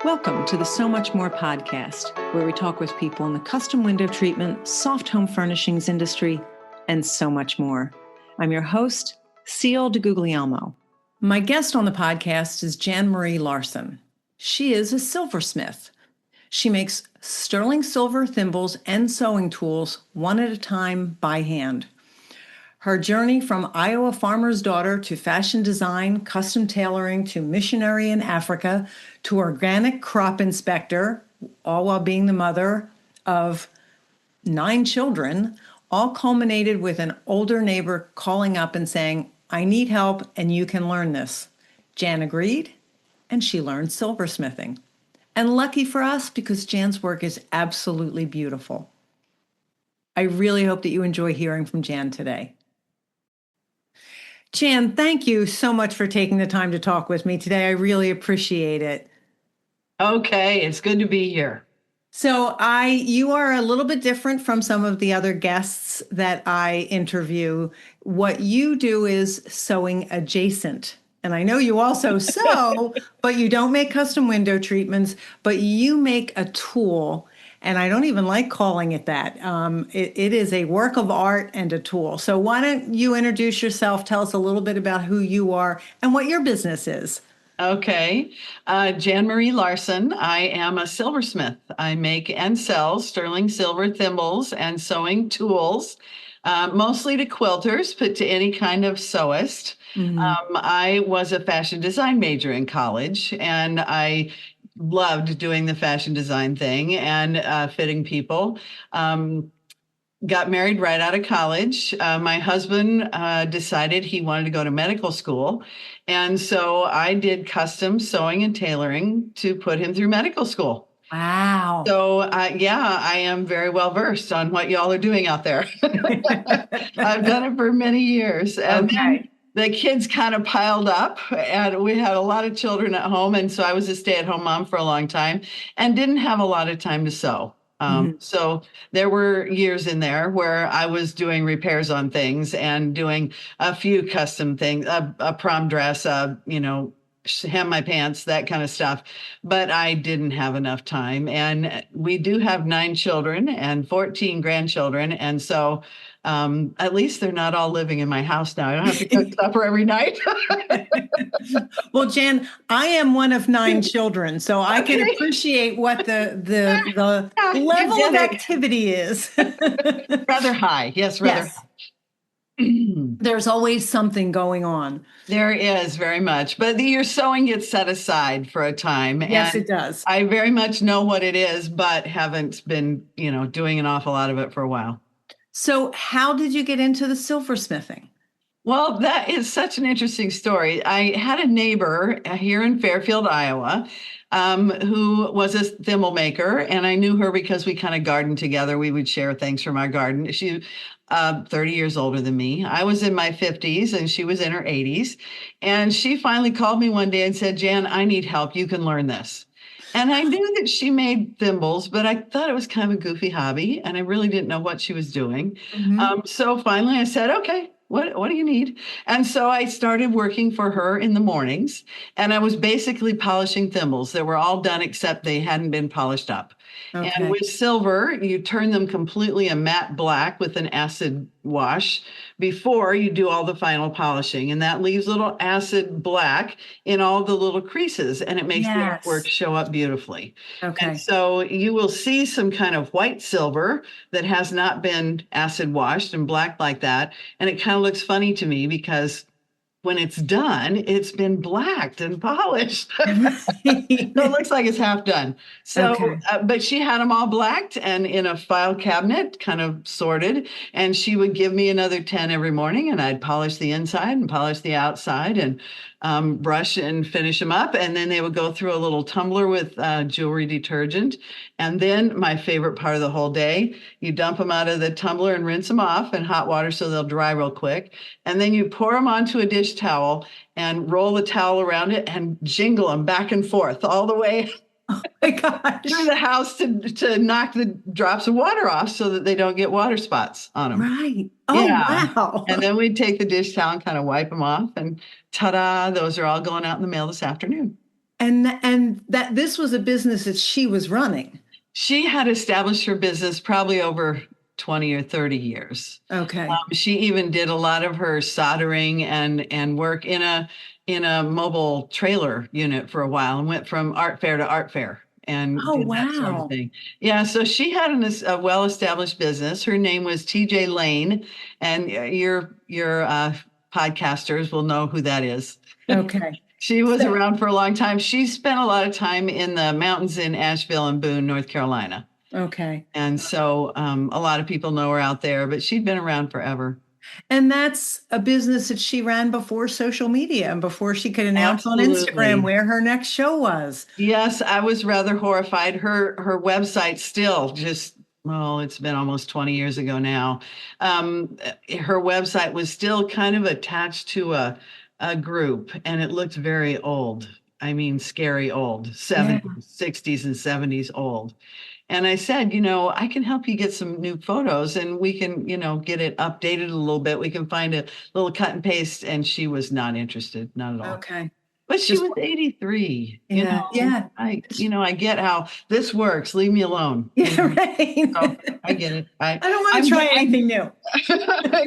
Welcome to the So Much More podcast, where we talk with people in the custom window treatment, soft home furnishings industry, and so much more. I'm your host, Ciel DeGuglielmo. My guest on the podcast is Jan Marie Larson. She is a silversmith. She makes sterling silver thimbles and sewing tools one at a time by hand. Her journey from Iowa farmer's daughter to fashion design, custom tailoring, to missionary in Africa, to organic crop inspector, all while being the mother of 9 children, all culminated with an older neighbor calling up and saying, "I need help and you can learn this." Jan agreed, and she learned silversmithing. And lucky for us, because Jan's work is absolutely beautiful. I really hope that you enjoy hearing from Jan today. Jan, thank you so much for taking the time to talk with me today. I really appreciate it. Okay, it's good to be here. So you are a little bit different from some of the other guests that I interview. What you do is sewing adjacent. And I know you also sew, but you don't make custom window treatments, but you make a tool. And I don't even like calling it that. It is a work of art and a tool. So why don't you introduce yourself, tell us a little bit about who you are and what your business is. Okay, Jan Marie Larson. I am a silversmith. I make and sell sterling silver thimbles and sewing tools, mostly to quilters, but to any kind of sewist. I was a fashion design major in college, and I loved doing the fashion design thing and fitting people. Got married right out of college. My husband decided he wanted to go to medical school. And so I did custom sewing and tailoring to put him through medical school. Wow. So, I am very well versed on what y'all are doing out there. I've done it for many years. And then the kids kind of piled up, and we had a lot of children at home. And so I was a stay-at-home mom for a long time and didn't have a lot of time to sew. So there were years in there where I was doing repairs on things and doing a few custom things, a prom dress, hem my pants, that kind of stuff. But I didn't have enough time. And we do have 9 children and 14 grandchildren. And so at least they're not all living in my house now. I don't have to cook supper every night. Well, Jan, I am one of 9 children, so I can appreciate what the level of activity is. Rather high. Yes, rather high. There's always something going on. There is, very much. But your sewing gets set aside for a time. Yes, it does. I very much know what it is, but haven't been, doing an awful lot of it for a while. So how did you get into the silversmithing? Well, that is such an interesting story. I had a neighbor here in Fairfield, Iowa, who was a thimble maker, and I knew her because we kind of gardened together. We would share things from our garden. She 30 years older than me. I was in my 50s and she was in her 80s. And she finally called me one day and said, "Jan, I need help. You can learn this." And I knew that she made thimbles, but I thought it was kind of a goofy hobby, and I really didn't know what she was doing. So finally I said, "Okay, what do you need?" And so I started working for her in the mornings, and I was basically polishing thimbles. They were all done except they hadn't been polished up. Okay. And with silver, you turn them completely a matte black with an acid wash before you do all the final polishing. And that leaves little acid black in all the little creases, and it makes the artwork show up beautifully. Okay. And so you will see some kind of white silver that has not been acid washed and black like that. And it kind of looks funny to me because when it's done, it's been blacked and polished. So it looks like it's half done. So, but she had them all blacked and in a file cabinet, kind of sorted. And she would give me another 10 every morning, and I'd polish the inside and polish the outside and brush and finish them up. And then they would go through a little tumbler with jewelry detergent. And then my favorite part of the whole day, you dump them out of the tumbler and rinse them off in hot water so they'll dry real quick. And then you pour them onto a dish towel and roll the towel around it and jingle them back and forth all the way Oh my gosh. through the house to knock the drops of water off so that they don't get water spots on them. Right. Oh, Yeah. wow. And then we'd take the dish towel and kind of wipe them off, and ta-da, those are all going out in the mail this afternoon. And that this was a business that she was running. She had established her business probably over 20 or 30 years. Okay. She even did a lot of her soldering and work in a mobile trailer unit for a while and went from art fair to art fair and Oh, did that sort of wow. thing. Yeah, so she had a well-established business. Her name was TJ Lane, and your podcasters will know who that is. Okay. She was So, around for a long time. She spent a lot of time in the mountains in Asheville and Boone, North Carolina. okay. And so a lot of people know her out there, but she'd been around forever. And that's a business that she ran before social media and before she could announce on Instagram Absolutely. where her next show was. Yes, I was rather horrified. Her website still just, well, it's been almost 20 years ago now. Her website was still kind of attached to a group, and it looked very old. I mean, scary old, Yeah. 70s, 60s, and 70s old. And I said, I can help you get some new photos and we can, get it updated a little bit. We can find a little cut and paste. And she was not interested, not at all. Okay. But she Just, was 83, yeah. Yeah. I get how this works. Leave me alone. Yeah, right. So I get it. I don't want to try anything new.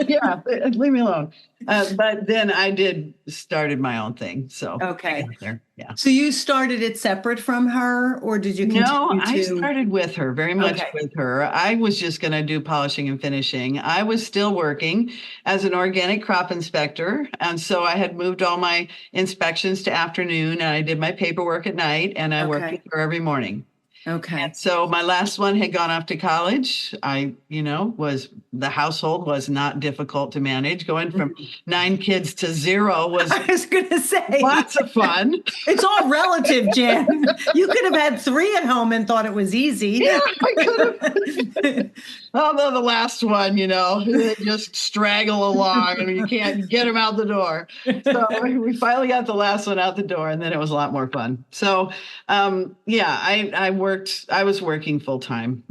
Yeah, leave me alone. But then I did started my own thing. So I Okay. got there. Yeah. So you started it separate from her, or did you No, continue I to? started with her, very much Okay. with her. I was just going to do polishing and finishing. I was still working as an organic crop inspector. And so I had moved all my inspections to afternoon and I did my paperwork at night and I worked with Okay. her every morning. And Okay. so my last one had gone off to college. Was the household was not difficult to manage. Going from 9 kids to 0 was I was going to say, lots of fun. it's all relative, Jan. You could have had three at home and thought it was easy. Yeah, I could have. Although the last one, they just straggle along and you can't get them out the door. So we finally got the last one out the door and then it was a lot more fun. So, yeah, I was working full time.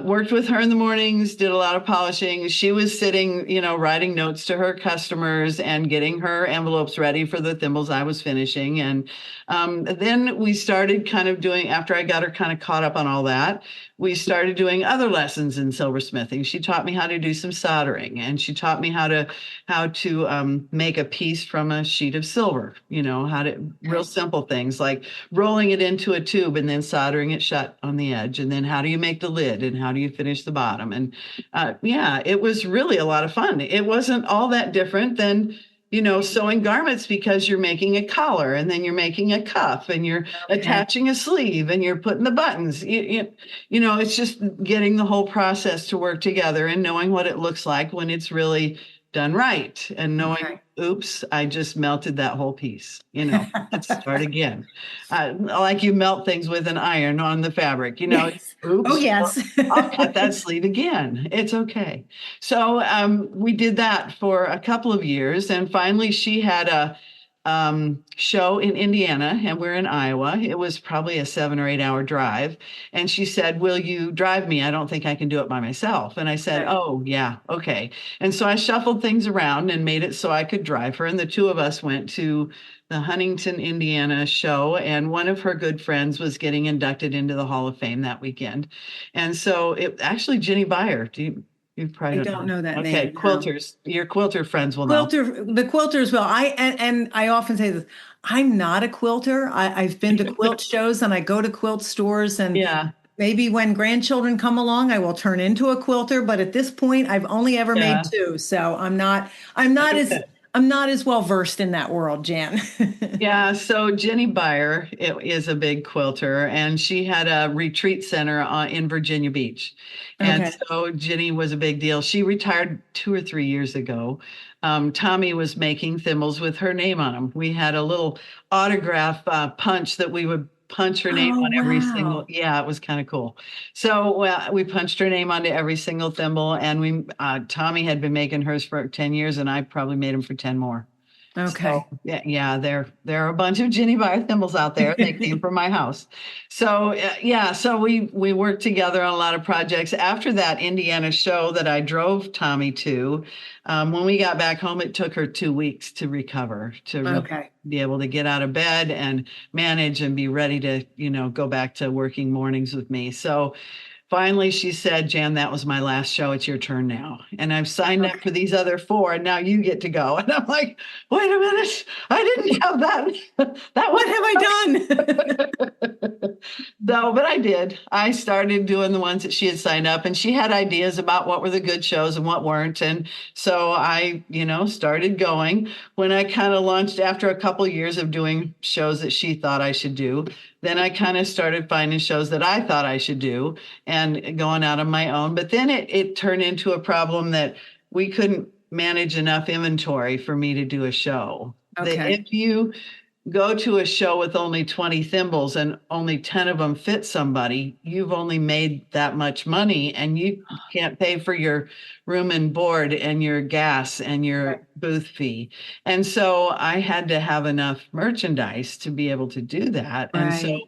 Worked with her in the mornings, did a lot of polishing. She was sitting, writing notes to her customers and getting her envelopes ready for the thimbles I was finishing. And then we started kind of doing, after I got her kind of caught up on all that, we started doing other lessons in silversmithing. She taught me how to do some soldering, and she taught me how to make a piece from a sheet of silver. Real simple things like rolling it into a tube and then soldering it shut on the edge, and then how do you make the lid and how do you finish the bottom? And yeah, it was really a lot of fun. It wasn't all that different than sewing garments because you're making a collar and then you're making a cuff and you're attaching a sleeve and you're putting the buttons. It's just getting the whole process to work together and knowing what it looks like when it's really done right and knowing, oops, I just melted that whole piece. Let's start again. Like you melt things with an iron on the fabric, Yes. oops, Oh, yes. I'll cut that sleeve again. It's okay. So we did that for a couple of years. And finally, she had a show in Indiana and we're in Iowa. It was probably a 7 or 8 hour drive. And she said, will you drive me? I don't think I can do it by myself. And I said, oh, yeah, okay. And so I shuffled things around and made it so I could drive her. And the two of us went to the Huntington, Indiana show. And one of her good friends was getting inducted into the Hall of Fame that weekend. And so it actually, Jenny Beyer, you probably I don't know that okay, name. quilters. Your quilter friends will know. The quilters will. And I often say this. I'm not a quilter. I've been to quilt shows and I go to quilt stores and Yeah. maybe when grandchildren come along, I will turn into a quilter. But at this point, I've only ever made two, so I'm not as well versed in that world, Jan. Yeah, so Jenny Beyer is a big quilter, and she had a retreat center in Virginia Beach. And Okay. so Jenny was a big deal. She retired 2 or 3 years ago. Tommy was making thimbles with her name on them. We had a little autograph punch that we would punch her name Oh, on every single. wow. Yeah, it was kind of cool. So we punched her name onto every single thimble, and Tommy had been making hers for 10 years, and I probably made them for 10 more. Okay. So yeah, there are a bunch of Ginny Bar thimbles out there. They came from my house. So yeah, so we worked together on a lot of projects. After that Indiana show that I drove Tommy to, when we got back home, it took her 2 weeks to recover, to really Okay. be able to get out of bed and manage and be ready to, go back to working mornings with me. So finally, she said, Jan, that was my last show. It's your turn now. And I've signed up for Okay. these other four, and now you get to go. And I'm like, wait a minute. I didn't have that. That What have I done? was no, but I did. I started doing the ones that she had signed up, and she had ideas about what were the good shows and what weren't. And so I, started going. When I kind of launched after a couple of years of doing shows that she thought I should do, then I kind of started finding shows that I thought I should do and going out on my own. But then it turned into a problem that we couldn't manage enough inventory for me to do a show. Okay. If you go to a show with only 20 thimbles and only 10 of them fit somebody, you've only made that much money, and you can't pay for your room and board and your gas and your Right. booth fee. And so I had to have enough merchandise to be able to do that. And so Right.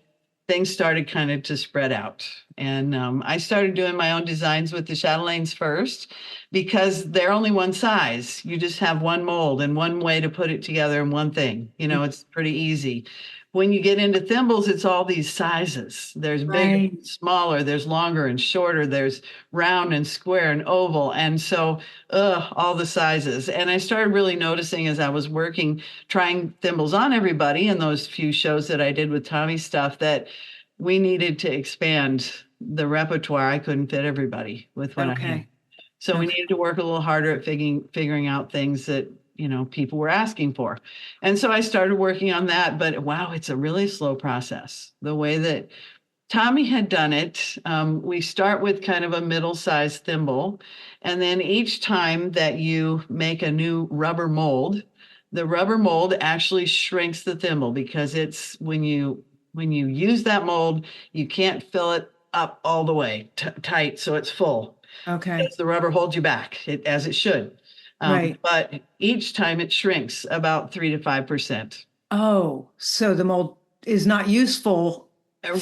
things started kind of to spread out. And I started doing my own designs with the chatelaines first, because they're only one size. You just have one mold and one way to put it together in one thing. It's pretty easy. When you get into thimbles, it's all these sizes. There's bigger, Right. smaller, there's longer and shorter, there's round and square and oval. And so, all the sizes. And I started really noticing as I was working, trying thimbles on everybody in those few shows that I did with Tommy stuff, that we needed to expand the repertoire. I couldn't fit everybody with what I had. Okay. So we Okay. needed to work a little harder at figuring out things that, people were asking for. And so I started working on that. But wow, it's a really slow process. The way that Tommy had done it, we start with kind of a middle-sized thimble. And then each time that you make a new rubber mold, the rubber mold actually shrinks the thimble, because it's when you use that mold, you can't fill it up all the way tight so it's full, Okay. because the rubber holds you back, as it should. Right. But each time it shrinks about 3 to 5%. Oh, so the mold is not useful.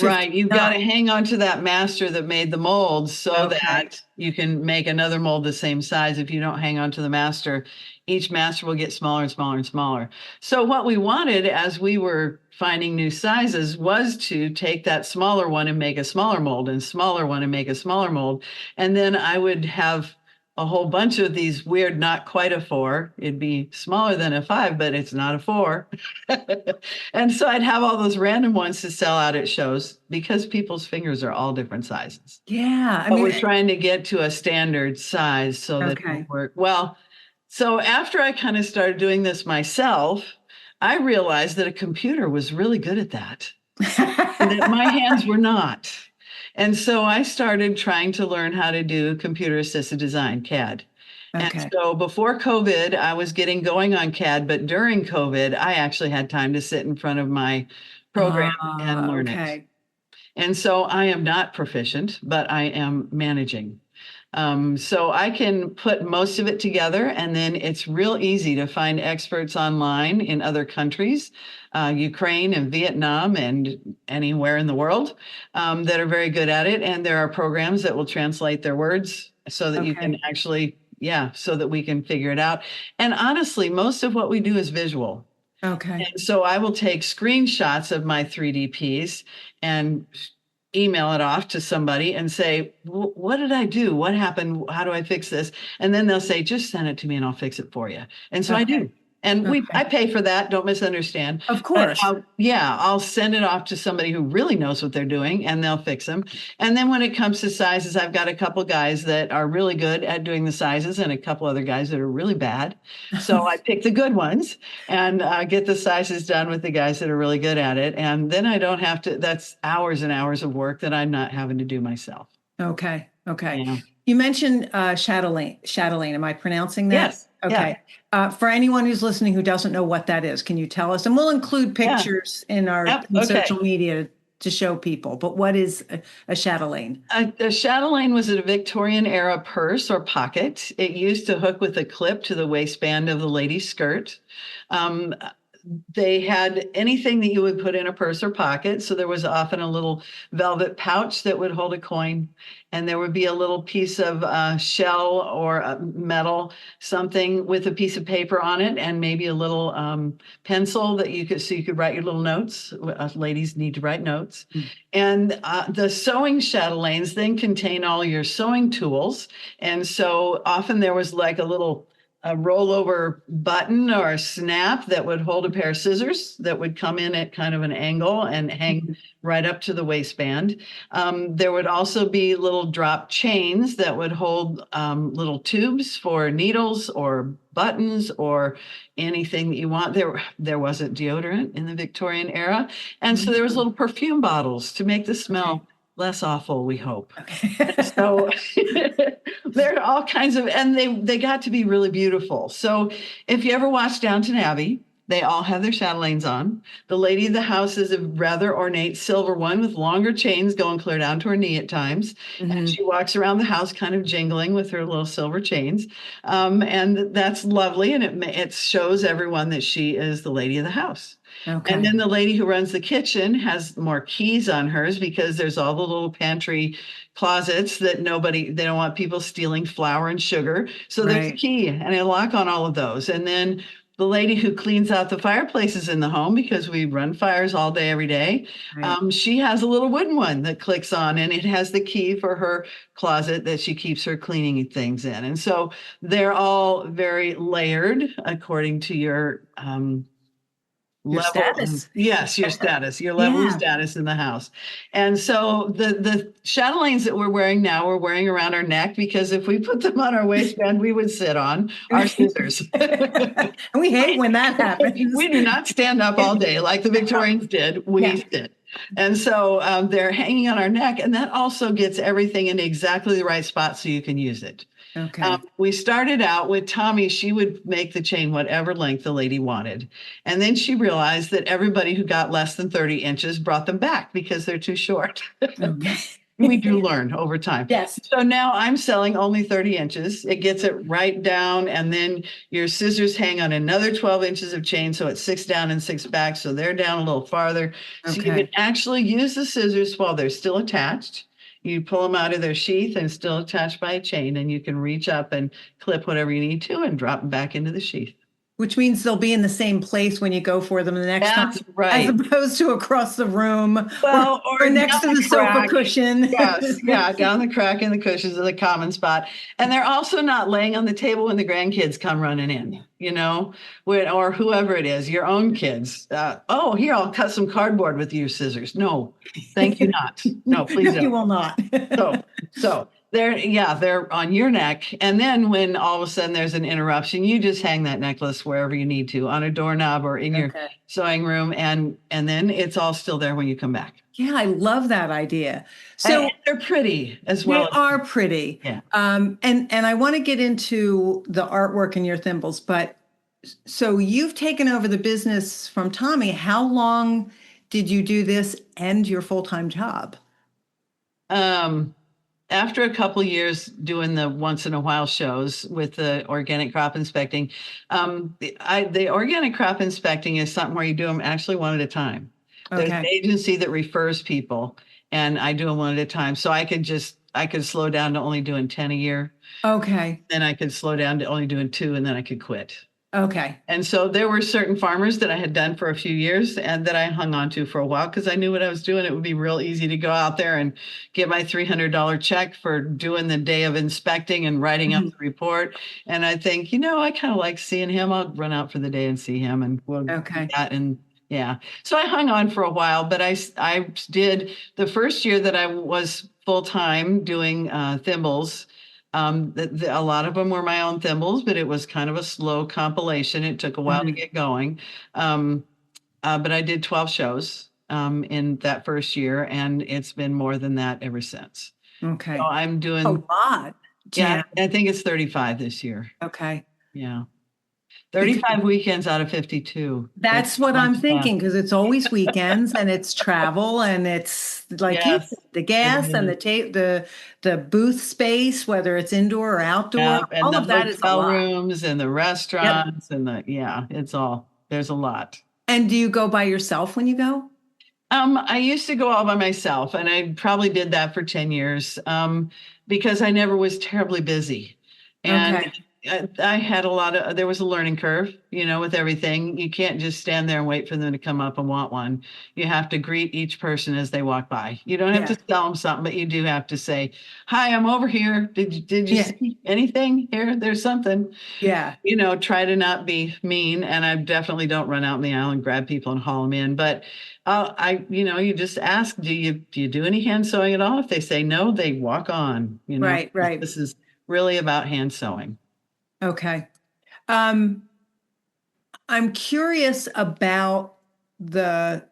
Right. You've got to 59. hang on to that master that made the mold so Okay. that you can make another mold the same size. If you don't hang on to the master, each master will get smaller and smaller and smaller. So what we wanted as we were finding new sizes was to take that smaller one and make a smaller mold, and smaller one and make a smaller mold. And then I would have a whole bunch of these weird, not quite a 4. It'd be smaller than a 5, but it's not a 4. And so I'd have all those random ones to sell out at shows, because people's fingers are all different sizes. Yeah. I But mean, we're trying to get to a standard size so that it'll okay. work. Well, so after I kind of started doing this myself, I realized that a computer was really good at that, and that my hands were not. And so I started trying to learn how to do computer assisted design, CAD. And Okay. so before COVID, I was getting going on CAD, but during COVID, I actually had time to sit in front of my program and learn it. Okay. And so I am not proficient, but I am managing. So I can put most of it together, and then it's real easy to find experts online in other countries, Ukraine and Vietnam and anywhere in the world, that are very good at it. And there are programs that will translate their words so that you can Okay. actually, yeah, so that we can figure it out. And honestly, most of what we do is visual. Okay. And so I will take screenshots of my 3D piece and email it off to somebody and say, what did I do? What happened? How do I fix this? And then they'll say, just send it to me and I'll fix it for you. And so I Okay. do. And I Okay. pay for that. Don't misunderstand. Of But course. I'll send it off to somebody who really knows what they're doing, and they'll fix them. And then when it comes to sizes, I've got a couple guys that are really good at doing the sizes and a couple other guys that are really bad. So I pick the good ones and get the sizes done with the guys that are really good at it. And then I don't have to, that's hours and hours of work that I'm not having to do myself. Okay. Okay. Yeah. You mentioned chatelaine. Chatelaine. Am I pronouncing that? Yes. Yeah. Okay. For anyone who's listening who doesn't know what that is, can you tell us? And we'll include Yeah. pictures in our Yep. in Okay. social media to show people, but what is a chatelaine? A chatelaine was a Victorian era purse or pocket. It used to hook with a clip to the waistband of the lady's skirt. Um, they had anything that you would put in a purse or pocket. So there was often a little velvet pouch that would hold a coin, and there would be a little piece of shell or metal, something with a piece of paper on it, and maybe a little pencil that you could write your little notes. Ladies need to write notes. And the sewing chatelaines then contain all your sewing tools. And so often there was like a rollover button or a snap that would hold a pair of scissors that would come in at kind of an angle and hang right up to the waistband. There would also be little drop chains that would hold little tubes for needles or buttons or anything that you want. There wasn't deodorant in the Victorian era. And so there was little perfume bottles to make the smell less awful, we hope. Okay. So there are all kinds of, and they got to be really beautiful. So if you ever watch Downton Abbey, they all have their chatelaines on. The lady of the house is a rather ornate silver one with longer chains going clear down to her knee at times. And she walks around the house kind of jingling with her little silver chains. And that's lovely. And it shows everyone that she is the lady of the house. Okay. And then the lady who runs the kitchen has more keys on hers because there's all the little pantry closets that they don't want people stealing flour and sugar. So there's a key and a lock on all of those. And then the lady who cleans out the fireplaces in the home, because we run fires all day, every day, she has a little wooden one that clicks on, and it has the key for her closet that she keeps her cleaning things in. And so they're all very layered according to your level status. Yes, your status, your level of status in the house. And so the chatelaines that we're wearing now, we're wearing around our neck because if we put them on our waistband, we would sit on our scissors. And we hate when that happens. We do not stand up all day like the Victorians did. We sit. And so they're hanging on our neck, and that also gets everything into exactly the right spot so you can use it. Okay. We started out with Tommy. She would make the chain whatever length the lady wanted. And then she realized that everybody who got less than 30 inches brought them back because they're too short. Okay. We do learn over time. Yes. So now I'm selling only 30 inches. It gets it right down. And then your scissors hang on another 12 inches of chain. So it's 6 down and 6 back. So they're down a little farther. So you can actually use the scissors while they're still attached. You pull them out of their sheath and still attached by a chain, and you can reach up and clip whatever you need to and drop them back into the sheath. Which means they'll be in the same place when you go for them the next time. Right. As opposed to across the room or next to the sofa cushion. Yes, down the crack in the cushions is a common spot. And they're also not laying on the table when the grandkids come running in, or whoever it is, your own kids. Here, I'll cut some cardboard with your scissors. No, thank you not. No, please don't. You will not. So they're on your neck. And then when all of a sudden there's an interruption, you just hang that necklace wherever you need to, on a doorknob or in your sewing room. And then it's all still there when you come back. Yeah, I love that idea. So and they're pretty as well. They are pretty. Yeah. And I want to get into the artwork in your thimbles, but so you've taken over the business from Tommy. How long did you do this and your full-time job? After a couple of years doing the once in a while shows with the organic crop inspecting, the organic crop inspecting is something where you do them actually one at a time. There's an agency that refers people, and I do them one at a time. So I could slow down to only doing 10 a year. Okay. Then I could slow down to only doing 2, and then I could quit. Okay. And so there were certain farmers that I had done for a few years and that I hung on to for a while because I knew what I was doing. It would be real easy to go out there and get my $300 check for doing the day of inspecting and writing up the report. And I think, I kind of like seeing him. I'll run out for the day and see him, and we'll do that. And so I hung on for a while, but I did the first year that I was full-time doing thimbles. A lot of them were my own thimbles, but it was kind of a slow compilation. It took a while to get going. But I did 12 shows in that first year, and it's been more than that ever since. Okay. So I'm doing a lot. Yeah, I think it's 35 this year. Okay. Yeah. 35 weekends out of 52. That's It's what not I'm much fun. thinking because it's always weekends and it's travel and it's like you said, Yes, the it gas and is. the booth space, whether it's indoor or outdoor, Yep, and all the of that is a hotel lot. rooms and the Yep. restaurants and it's all, there's a lot. And do you go by yourself when you go? I used to go all by myself, and I probably did that for 10 years, because I never was terribly busy. And Okay. I had there was a learning curve, with everything. You can't just stand there and wait for them to come up and want one. You have to greet each person as they walk by. You don't have to Yeah. sell them something, but you do have to say, "Hi, I'm over here. Did you Yeah. see anything here? There's something." Yeah. Try to not be mean. And I definitely don't run out in the aisle and grab people and haul them in. But you just ask, do you do any hand sewing at all? If they say no, they walk on. Right. Right. This is really about hand sewing. Okay. Um, I'm curious about the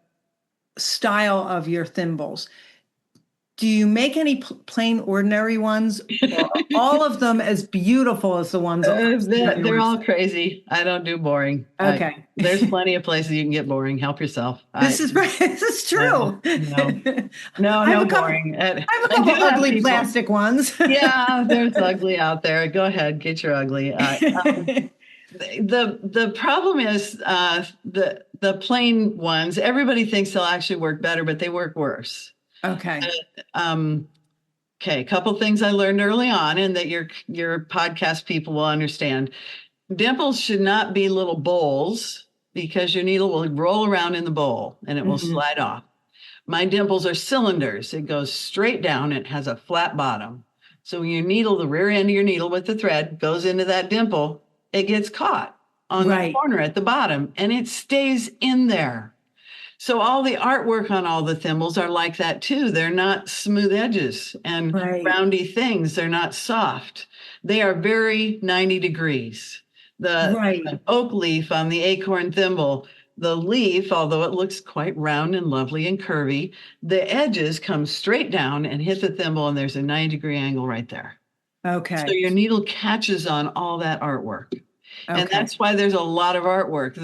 style of your thimbles. Do you make any plain ordinary ones, or are all of them as beautiful as the ones I see on your They're all website? crazy. I don't do boring. Okay. There's plenty of places you can get boring. Help yourself. This is this is No, true. no, I have no a couple. boring. I have a I do couple have ugly people. plastic ones. Yeah, there's ugly out there. Go ahead, get your ugly. The problem is, the plain ones. Everybody thinks they'll actually work better, but they work worse. Okay. Um, okay, a couple things I learned early on, and that your podcast people will understand. Dimples should not be little bowls because your needle will roll around in the bowl and it will Mhm. slide off. My dimples are cylinders. It goes straight down. It has a flat bottom. So when the rear end of your needle with the thread goes into that dimple, it gets caught on the Right. corner at the bottom and it stays in there. So all the artwork on all the thimbles are like that too. They're not smooth edges and Right. roundy things. They're not soft. They are very 90 degrees. Right. The oak leaf on the acorn thimble, the leaf, although it looks quite round and lovely and curvy, the edges come straight down and hit the thimble, and there's a 90-degree angle right there. So Okay. your needle catches on all that artwork. And Okay. that's why there's a lot of artwork.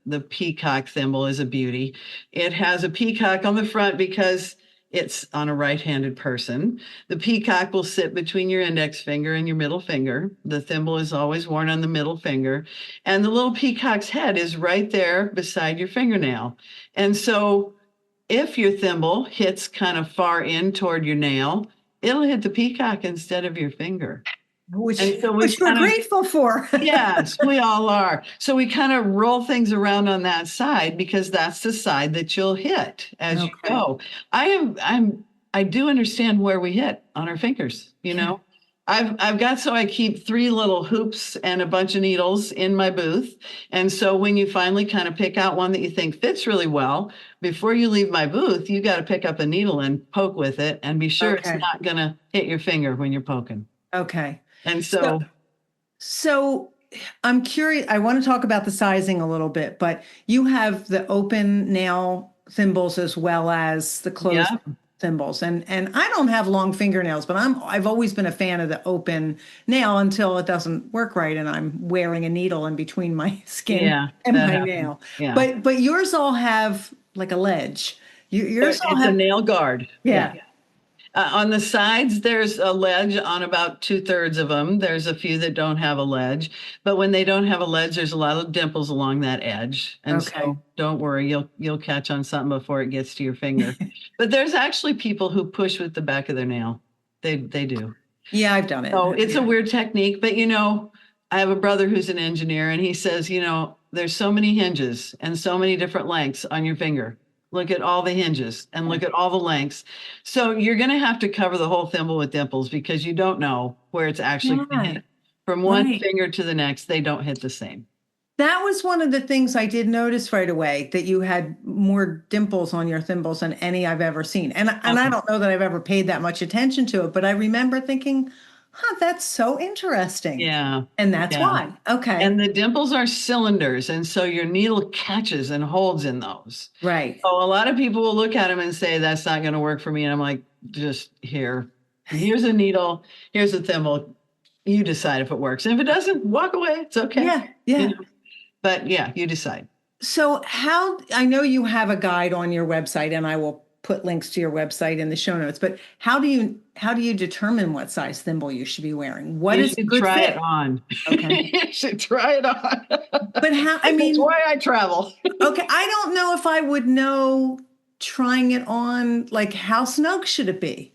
The peacock thimble is a beauty. It has a peacock on the front because it's on a right-handed person. The peacock will sit between your index finger and your middle finger. The thimble is always worn on the middle finger. And the little peacock's head is right there beside your fingernail. And so if your thimble hits kind of far in toward your nail, it'll hit the peacock instead of your finger. Which And so we which we're kind of grateful for. Yes, we all are. So we kind of roll things around on that side because that's the side that you'll hit as you Okay. go. I do understand where we hit on our fingers. I keep three little hoops and a bunch of needles in my booth. And so when you finally kind of pick out one that you think fits really well, before you leave my booth, you got to pick up a needle and poke with it and be sure it's Okay. not going to hit your finger when you're poking. Okay. And So so so I'm curious, I want to talk about the sizing a little bit, but you have the open nail thimbles as well as the closed yeah. thimbles. And I don't have long fingernails, but I've always been a fan of the open nail until it doesn't work right and I'm wearing a needle in between my skin Yeah, and that my happens. nail. Yeah. But yours all have like a ledge. Yours all It's a have, nail guard. Yeah. yeah. On the sides, there's a ledge on about 2/3 of them. There's a few that don't have a ledge, but when they don't have a ledge, there's a lot of dimples along that edge. And Okay. so don't worry, you'll catch on something before it gets to your finger. But there's actually people who push with the back of their nail. They do. Yeah, I've done it. So it's a Yeah. weird technique, but I have a brother who's an engineer and he says, there's so many hinges and so many different lengths on your finger. Look at all the hinges and look at all the lengths. So you're going to have to cover the whole thimble with dimples because you don't know where it's actually going to hit. Right. From one Right. finger to the next, they don't hit the same. That was one of the things I did notice right away that you had more dimples on your thimbles than any I've ever seen. And I Okay. don't know that I've ever paid that much attention to it, but I remember thinking, huh, that's so interesting. Yeah. And that's Yeah. why. Okay. And the dimples are cylinders. And so your needle catches and holds in those. Right. So a lot of people will look at them and say, that's not going to work for me. And I'm like, just here. Here's a needle. Here's a thimble. You decide if it works. And if it doesn't, walk away. It's okay. Yeah. You Yeah. know? But yeah, you decide. So how, I know you have a guide on your website and I will put links to your website in the show notes, but how do you determine what size thimble you should be wearing? What You is a should good try it fit? on. Okay. You should try it on. But how, I That's mean, why I travel. okay, I don't know if I would know trying it on, like how snug should it be?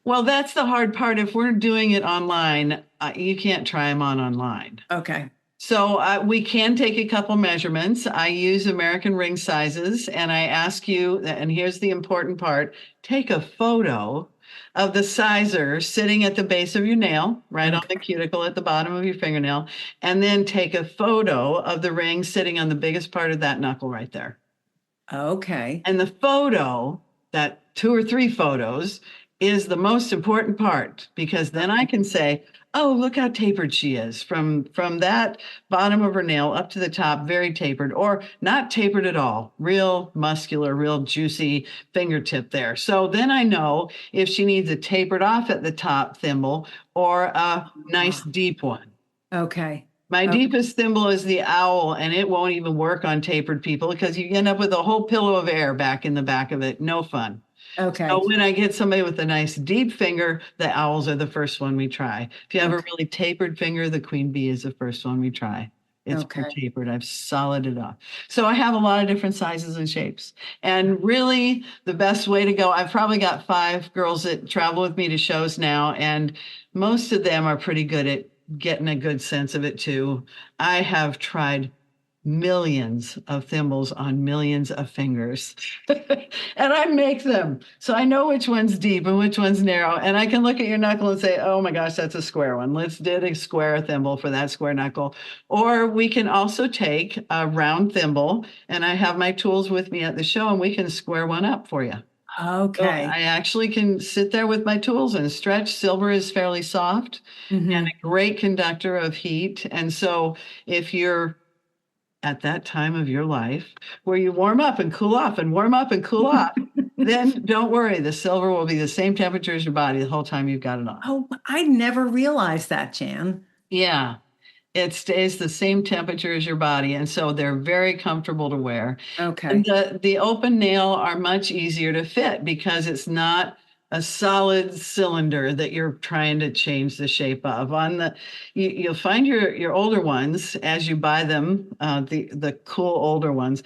Well, that's the hard part. If we're doing it online, you can't try them on online. Okay. So we can take a couple measurements. I use American ring sizes and I ask you, and here's the important part, take a photo of the sizer sitting at the base of your nail, right on the Okay. cuticle at the bottom of your fingernail, and then take a photo of the ring sitting on the biggest part of that knuckle right there. Okay. And the photo, that two or three photos, is the most important part because then I can say, "Oh, look how tapered she is from that bottom of her nail up to the top, very tapered, or not tapered at all, real muscular, real juicy fingertip there." So then I know if she needs a tapered off at the top thimble or a nice Ah, deep one. okay. My Okay. deepest thimble is the owl, and it won't even work on tapered people because you end up with a whole pillow of air back in the back of it. No fun. Okay. So when I get somebody with a nice deep finger, the owls are the first one we try. If you have a Okay. really tapered finger, the queen bee is the first one we try. It's more Okay. tapered. I've solid it off. So I have a lot of different sizes and shapes. And really, the best way to go, I've probably got 5 girls that travel with me to shows now, and most of them are pretty good at getting a good sense of it too. I have tried millions of thimbles on millions of fingers. And I make them. So I know which one's deep and which one's narrow. And I can look at your knuckle and say, oh my gosh, that's a square one. Let's do a square thimble for that square knuckle. Or we can also take a round thimble, and I have my tools with me at the show, and we can square one up for you. So Okay. I actually can sit there with my tools and stretch. Silver is fairly soft and Hmm. a great conductor of heat. And so if you're at that time of your life where you warm up and cool off and warm up and cool off, then don't worry. The silver will be the same temperature as your body the whole time you've got it on. Oh, I never realized that, Jan. Yeah, it stays the same temperature as your body. And so they're very comfortable to wear. And Okay. the open nail are much easier to fit because it's not a solid cylinder that you're trying to change the shape of. You'll find your older ones as you buy them, the cool older ones.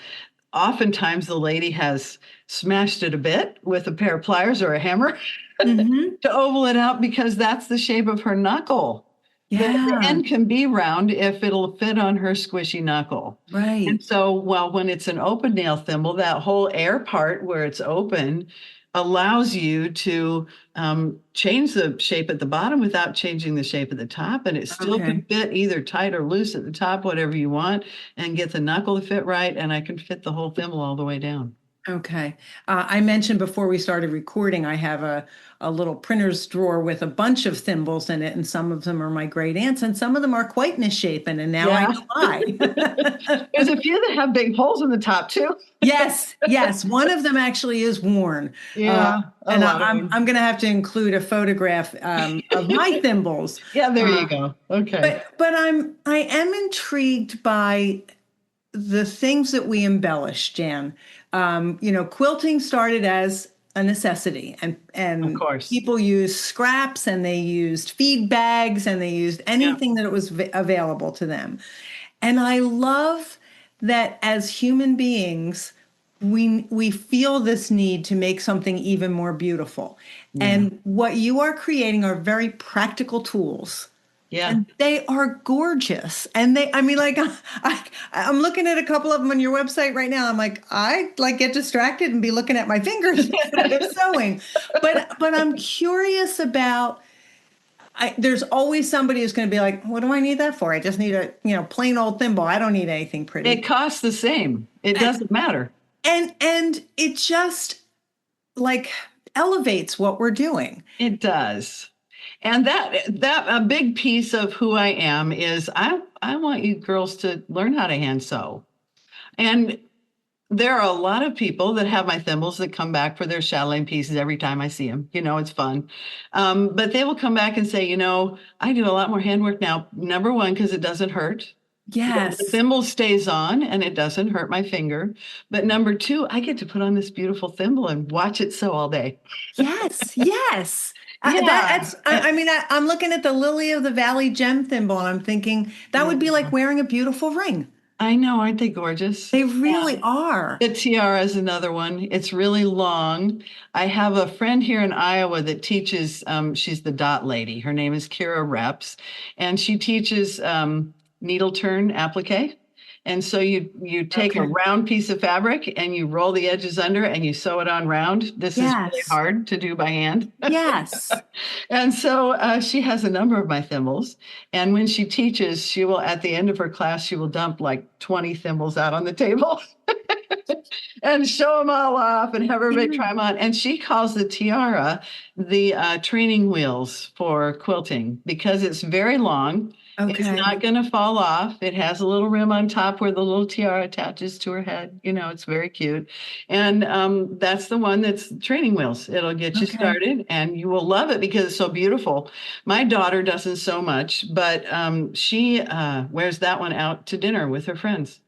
Oftentimes the lady has smashed it a bit with a pair of pliers or a hammer Hmm. to oval it out because that's the shape of her knuckle. The Yeah. end can be round if it'll fit on her squishy knuckle. And Right. so, well, when it's an open nail thimble, that whole air part where it's open allows you to change the shape at the bottom without changing the shape at the top. And it still can Okay. fit either tight or loose at the top, whatever you want, and get the knuckle to fit right. And I can fit the whole thimble all the way down. Okay. I mentioned before we started recording, I have a little printer's drawer with a bunch of thimbles in it, and some of them are my great aunts, and some of them are quite misshapen, and now I Yeah. know why. There's a few that have big holes in the top too. Yes, yes. One of them actually is worn. Uh, Yeah, a and lot of them. I'm going to have to include a photograph of my thimbles. Yeah, there Uh, you go. Okay. but I am intrigued by the things that we embellish, Jan. Quilting started as a necessity, and Of and course. people used scraps, and they used feed bags, and they used Yeah. anything that was available to them. And I love that as human beings, we feel this need to make something even more beautiful. Yeah. And what you are creating are very practical tools, Yeah. and they are gorgeous. And I mean, like, I'm looking at a couple of them on your website right now. I'm like, I like get distracted and be looking at my fingers instead of sewing. But I'm curious about. There's always somebody who's going to be like, what do I need that for? I just need a, plain old thimble. I don't need anything It pretty. costs the same. It And doesn't matter. and it just like elevates what we're doing. It does. And that a big piece of who I am is I want you girls to learn how to hand sew. And there are a lot of people that have my thimbles that come back for their chatelaine pieces every time I see them. It's fun. But they will come back and say, I do a lot more handwork now. Number one, because it doesn't hurt. The Yes. thimble stays on and it doesn't hurt my finger. But number two, I get to put on this beautiful thimble and watch it sew all day. Yes. Yes. Yeah. I'm looking at the Lily of the Valley gem thimble and I'm thinking that Yeah. would be like wearing a beautiful ring. I know, aren't they gorgeous? They really are. The tiara is another one. It's really long. I have a friend here in Iowa that teaches, she's the dot lady. Her name is Kira Reps, and she teaches needle turn applique. And so you take a Okay. round piece of fabric and you roll the edges under and you sew it on round. This is really Yes. hard to do by hand. Yes. And so she has a number of my thimbles. And when she teaches, she will, at the end of her class, she will dump like 20 thimbles out on the table and show them all off and have everybody Yeah. try them on. And she calls the tiara the training wheels for quilting because it's very long. It's Okay. not going to fall off. It has a little rim on top where the little tiara attaches to her head. You know, it's very cute. And that's the one that's training wheels. It'll get you Okay. started and you will love it because it's so beautiful. My daughter doesn't sew much, but she wears that one out to dinner with her friends.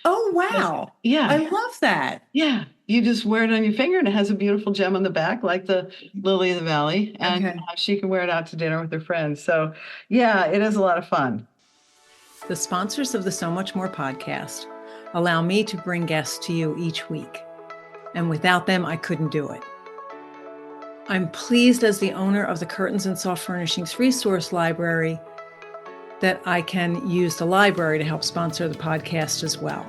Oh, Yes. wow. I Yeah. love that. Yeah, you just wear it on your finger and it has a beautiful gem on the back, like the lily of the valley, and Okay. she can wear it out to dinner with her friends. So, yeah, it is a lot of fun. The sponsors of the So Much More podcast allow me to bring guests to you each week. And without them, I couldn't do it. I'm pleased as the owner of the Curtains and Soft Furnishings Resource Library that I can use the library to help sponsor the podcast as well.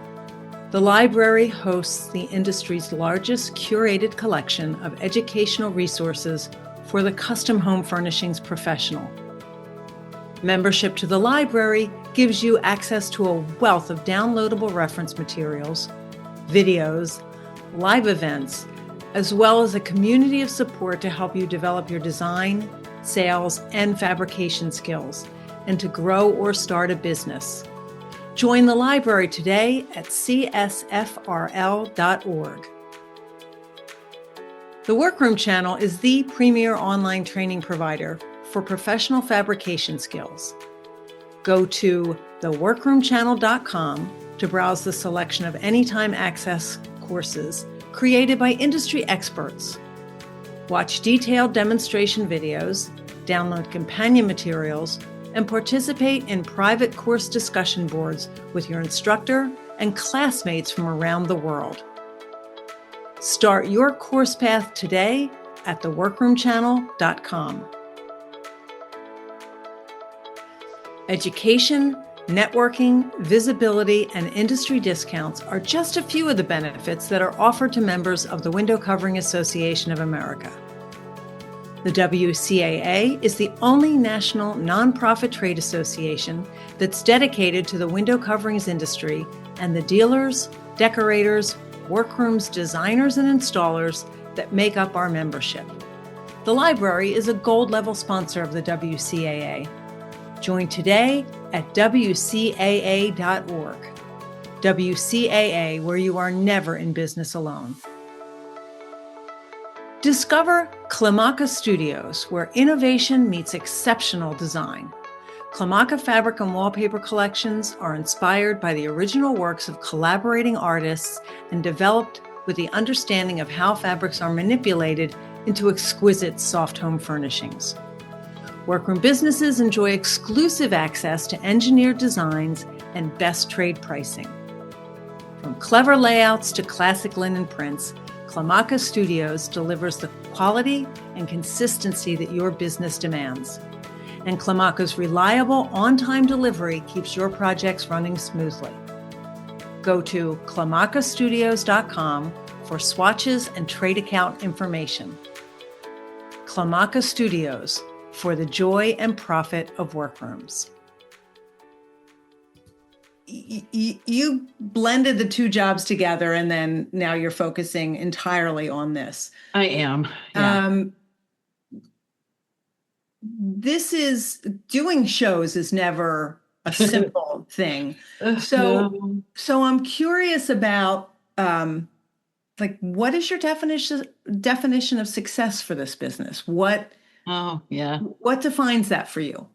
The library hosts the industry's largest curated collection of educational resources for the custom home furnishings professional. Membership to the library gives you access to a wealth of downloadable reference materials, videos, live events, as well as a community of support to help you develop your design, sales, and fabrication skills, and to grow or start a business. Join the library today at csfrl.org. The Workroom Channel is the premier online training provider for professional fabrication skills. Go to theworkroomchannel.com to browse the selection of anytime access courses created by industry experts. Watch detailed demonstration videos, download companion materials, and participate in private course discussion boards with your instructor and classmates from around the world. Start your course path today at theworkroomchannel.com. Education, networking, visibility, and industry discounts are just a few of the benefits that are offered to members of the Window Covering Association of America. The WCAA is the only national nonprofit trade association that's dedicated to the window coverings industry and the dealers, decorators, workrooms, designers, and installers that make up our membership. The library is a gold level sponsor of the WCAA. Join today at WCAA.org. WCAA, where you are never in business alone. Discover Klimaka Studios, where innovation meets exceptional design. Klimaka fabric and wallpaper collections are inspired by the original works of collaborating artists and developed with the understanding of how fabrics are manipulated into exquisite soft home furnishings. Workroom businesses enjoy exclusive access to engineered designs and best trade pricing. From clever layouts to classic linen prints, Klimaka Studios delivers the quality and consistency that your business demands. And Klimaka's reliable, on-time delivery keeps your projects running smoothly. Go to klimakastudios.com for swatches and trade account information. Klimaka Studios, for the joy and profit of workrooms. You blended the two jobs together and then now you're focusing entirely on this. I am. Yeah. This is doing shows is never a simple thing. No. So I'm curious about what is your definition of success for this business? Oh, yeah. What defines that for you?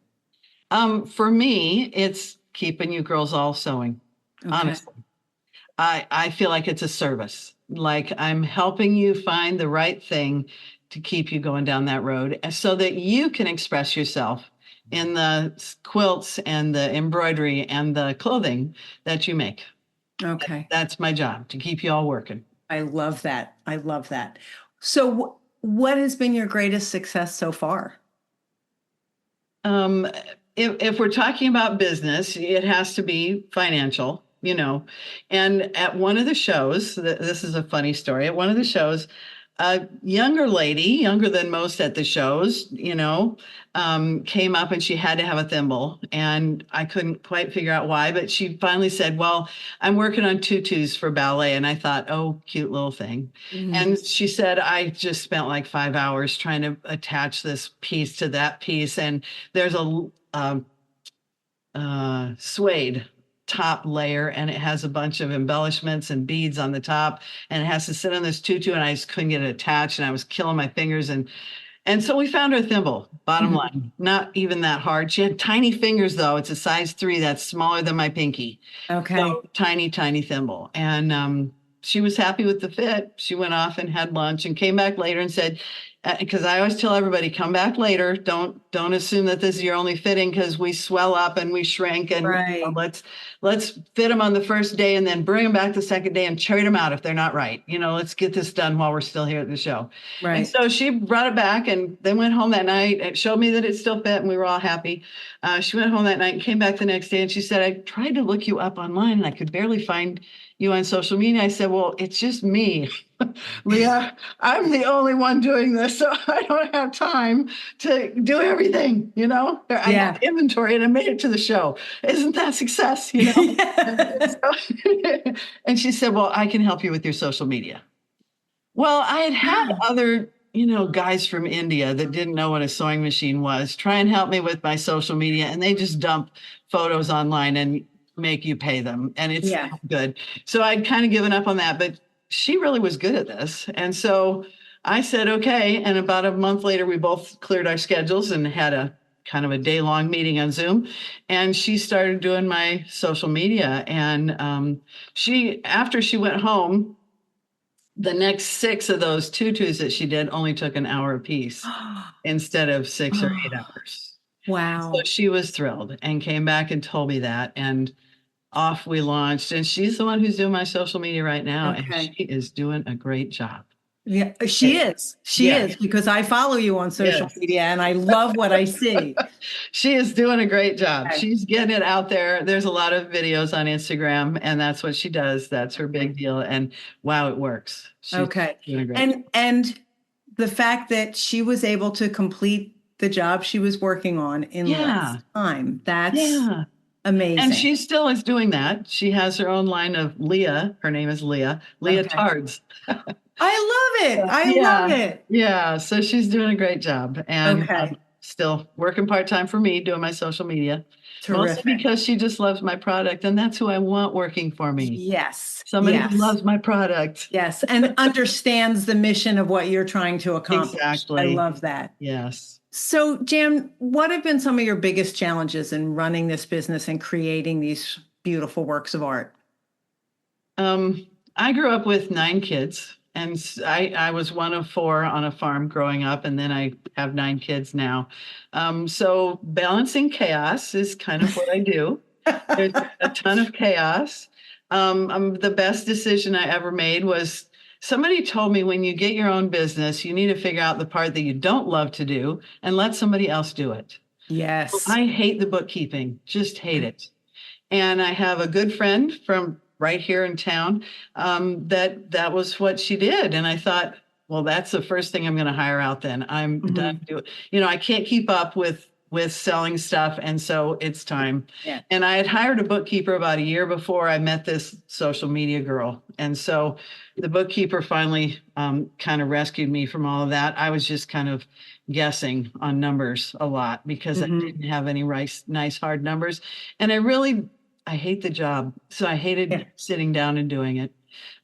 For me, it's keeping you girls all sewing. Okay. Honestly, I feel like it's a service. Like I'm helping you find the right thing to keep you going down that road so that you can express yourself in the quilts and the embroidery and the clothing that you make. Okay. That's my job, to keep you all working. I love that. I love that. So, what has been your greatest success so far? Um, if we're talking about business, it has to be financial, you know. And at one of the shows, this is a funny story. At one of the shows, a younger lady, younger than most at the shows, you know, came up and she had to have a thimble. And I couldn't quite figure out why, but she finally said, "Well, I'm working on tutus for ballet." And I thought, oh, cute little thing. Mhm. And she said, "I just spent like 5 hours trying to attach this piece to that piece. And there's a suede top layer and it has a bunch of embellishments and beads on the top and it has to sit on this tutu and I just couldn't get it attached and I was killing my fingers and so we found her thimble. Bottom Mhm. line, not even that hard. She had tiny fingers though. It's a size 3 that's smaller than my pinky. Okay. So tiny, tiny thimble. And she was happy with the fit. She went off and had lunch and came back later and said, because I always tell everybody, come back later. Don't assume that this is your only fitting because we swell up and we shrink and Right. let's fit them on the first day and then bring them back the second day and trade them out if they're not right. You know, let's get this done while we're still here at the show. And Right. so she brought it back and then went home that night. It showed me that it still fit and we were all happy. She went home that night and came back the next day and she said, "I tried to look you up online and I could barely find you on social media." I said, "Well, it's just me, Leah. I'm the only one doing this, so I don't have time to do everything. You know, I Yeah. have inventory and I made it to the show. Isn't that success? You know?" And she said, "Well, I can help you with your social media." Well, I had Wow. other, you know, guys from India that didn't know what a sewing machine was try and help me with my social media, and they just dump photos online and make you pay them, and it's Yeah. not good. So I'd kind of given up on that, but she really was good at this, and so I said okay. And about a month later, we both cleared our schedules and had a kind of a day-long meeting on Zoom, and she started doing my social media. And she, after she went home, the next 6 of those tutus that she did only took an hour apiece instead of 6 or 8 hours. So Wow. she was thrilled and came back and told me that. And off we launched. And she's the one who's doing my social media right now. And Okay. she is doing a great job. Yeah, she Yeah. is. She Yeah. is because I follow you on social Yes. media and I love what I see. She is doing a great job. Okay. She's getting it out there. There's a lot of videos on Instagram, and that's what she does. That's her big deal. And wow, it works. She's Okay. doing a great job. And the fact that she was able to complete the job she was working on in less Yeah. time, that's Yeah. amazing. And she still is doing that. She has her own line of Leah. Her name is Leah. Okay. Leotards. I love it. I Yeah. love it. Yeah. So she's doing a great job. And Okay. still working part-time for me, doing my social media. Mostly Terrific. because she just loves my product. And that's who I want working for me. Yes. Somebody who Yes. loves my product. Yes. And understands the mission of what you're trying to accomplish. Exactly. I love that. Yes. So, Jan, what have been some of your biggest challenges in running this business and creating these beautiful works of art? I grew up with 9 kids, and I was one of 4 on a farm growing up, and then I have 9 kids now. So balancing chaos is kind of what I do. There's a ton of chaos. The best decision I ever made was somebody told me when you get your own business, you need to figure out the part that you don't love to do and let somebody else do it. Yes. I hate the bookkeeping, just hate it. And I have a good friend from right here in town that was what she did. And I thought, well, that's the first thing I'm going to hire out then. I'm done doing, you know, I can't keep up with selling stuff. And so it's time. Yeah. And I had hired a bookkeeper about a year before I met this social media girl. And so the bookkeeper finally kind of rescued me from all of that. I was just kind of guessing on numbers a lot because I didn't have any nice hard numbers. And I hate the job. So I hated sitting down and doing it.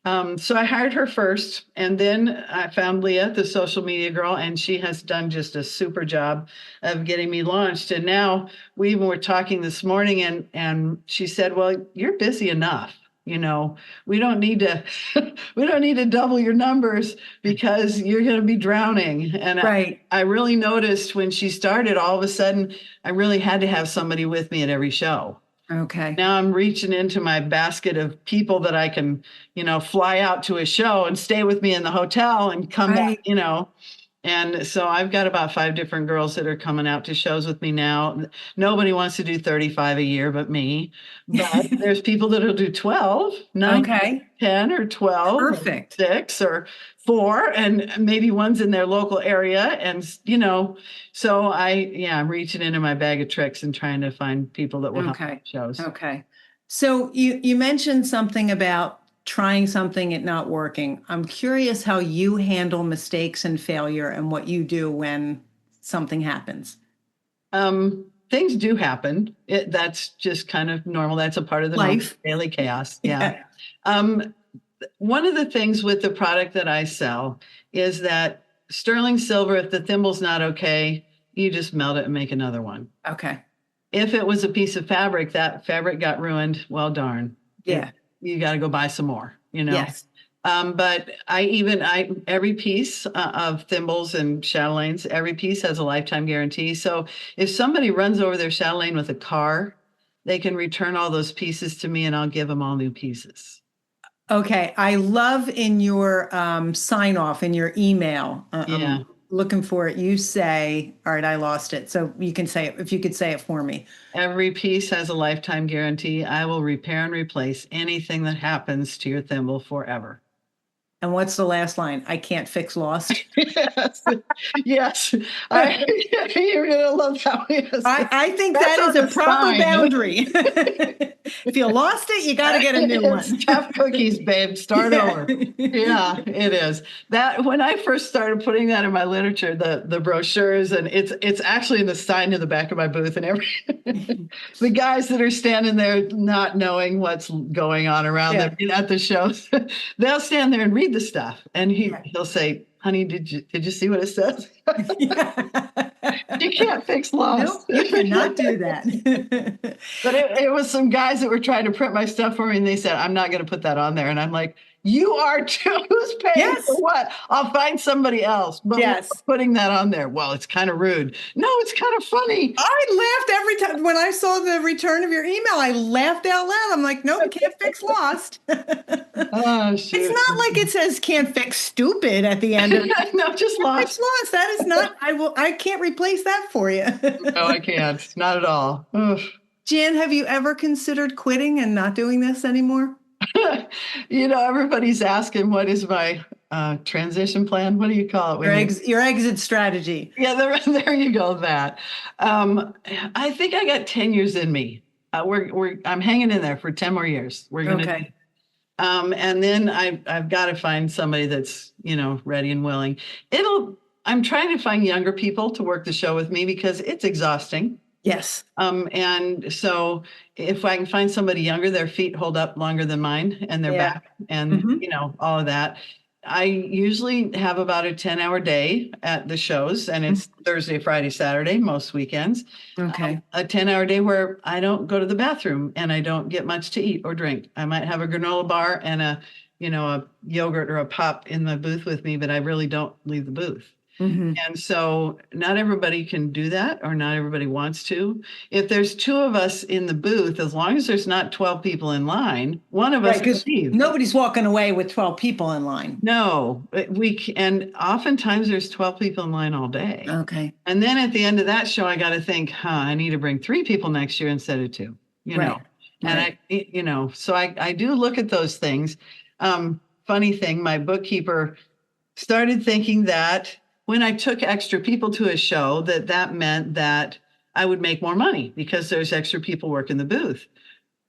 So I hired her first, and then I found Leah, the social media girl, and she has done just a super job of getting me launched. And now we even were talking this morning, and she said, "Well, you're busy enough. You know, we don't need to we don't need to double your numbers because you're going to be drowning." And Right. I really noticed when she started, all of a sudden, I really had to have somebody with me at every show. Okay. Now I'm reaching into my basket of people that I can, fly out to a show and stay with me in the hotel and come back, Right. And so I've got about 5 different girls that are coming out to shows with me now. Nobody wants to do 35 a year but me. But there's people that'll do 12, 9, Okay. 10, or 12, or Perfect. 6, or 4, and maybe one's in their local area. And, so I'm reaching into my bag of tricks and trying to find people that will help Okay. shows. Okay. So you mentioned something about trying something and not working. I'm curious how you handle mistakes and failure and what you do when something happens. Things do happen. That's just kind of normal. That's a part of the Life. daily chaos. Yeah. One of the things with the product that I sell is that sterling silver, if the thimble's not okay, you just melt it and make another one. Okay. If it was a piece of fabric, that fabric got ruined, well, darn. Yeah. You got to go buy some more, Yes. But every piece of thimbles and chatelaines, every piece has a lifetime guarantee. So if somebody runs over their chatelaine with a car, they can return all those pieces to me and I'll give them all new pieces. Okay. I love in your sign off in your email. Yeah. Looking for it. You say, all right, I lost it. So you can say it if you could say it for me. Every piece has a lifetime guarantee. I will repair and replace anything that happens to your thimble forever. And what's the last line? I can't fix lost. Yes. Yes. You're going to love that. Yes. I think that is a proper boundary. If you lost it, you got to get a new one. It's tough cookies, babe. Start over. Yeah, it is. That when I first started putting that in my literature, the brochures, and it's actually in the sign in the back of my booth, and the guys that are standing there not knowing what's going on around them at the shows, they'll stand there and read the stuff, and he'll say, "Honey, did you see what it says?" You can't fix lost. No, you cannot do that. But it was some guys that were trying to print my stuff for me, and they said, "I'm not going to put that on there." And I'm like, "You are too. Who's paying for what? I'll find somebody else." But putting that on there, well, it's kind of rude. No, it's kind of funny. I laughed every time when I saw the return of your email. I laughed out loud. I'm like, "No, can't fix lost." Oh, shoot. It's not like it says "can't fix stupid" at the end of it. No, just lost. Fix lost. That is not. I can't replace that for you. No, I can't. Not at all. Ugh. Jan, have you ever considered quitting and not doing this anymore? Everybody's asking, what is my transition plan? What do you call it? Your exit strategy. Yeah, there you go. That. I think I got 10 years in me. I'm hanging in there for 10 more years. We're gonna. Okay. And then I've got to find somebody that's ready and willing. I'm trying to find younger people to work the show with me because it's exhausting. Yes. And so if I can find somebody younger, their feet hold up longer than mine and their back and, all of that. I usually have about a 10-hour day at the shows, and it's Thursday, Friday, Saturday, most weekends. Okay. A 10-hour day where I don't go to the bathroom and I don't get much to eat or drink. I might have a granola bar and a yogurt or a pop in the booth with me, but I really don't leave the booth. Mm-hmm. And so not everybody can do that, or not everybody wants to. If there's 2 of us in the booth, as long as there's not 12 people in line, one of us can leave. Nobody's walking away with 12 people in line. No, and oftentimes there's 12 people in line all day. Okay. And then at the end of that show, I got to think, I need to bring 3 people next year instead of 2, know. And so I do look at those things. Funny thing, my bookkeeper started thinking that when I took extra people to a show, that meant that I would make more money because there's extra people working the booth.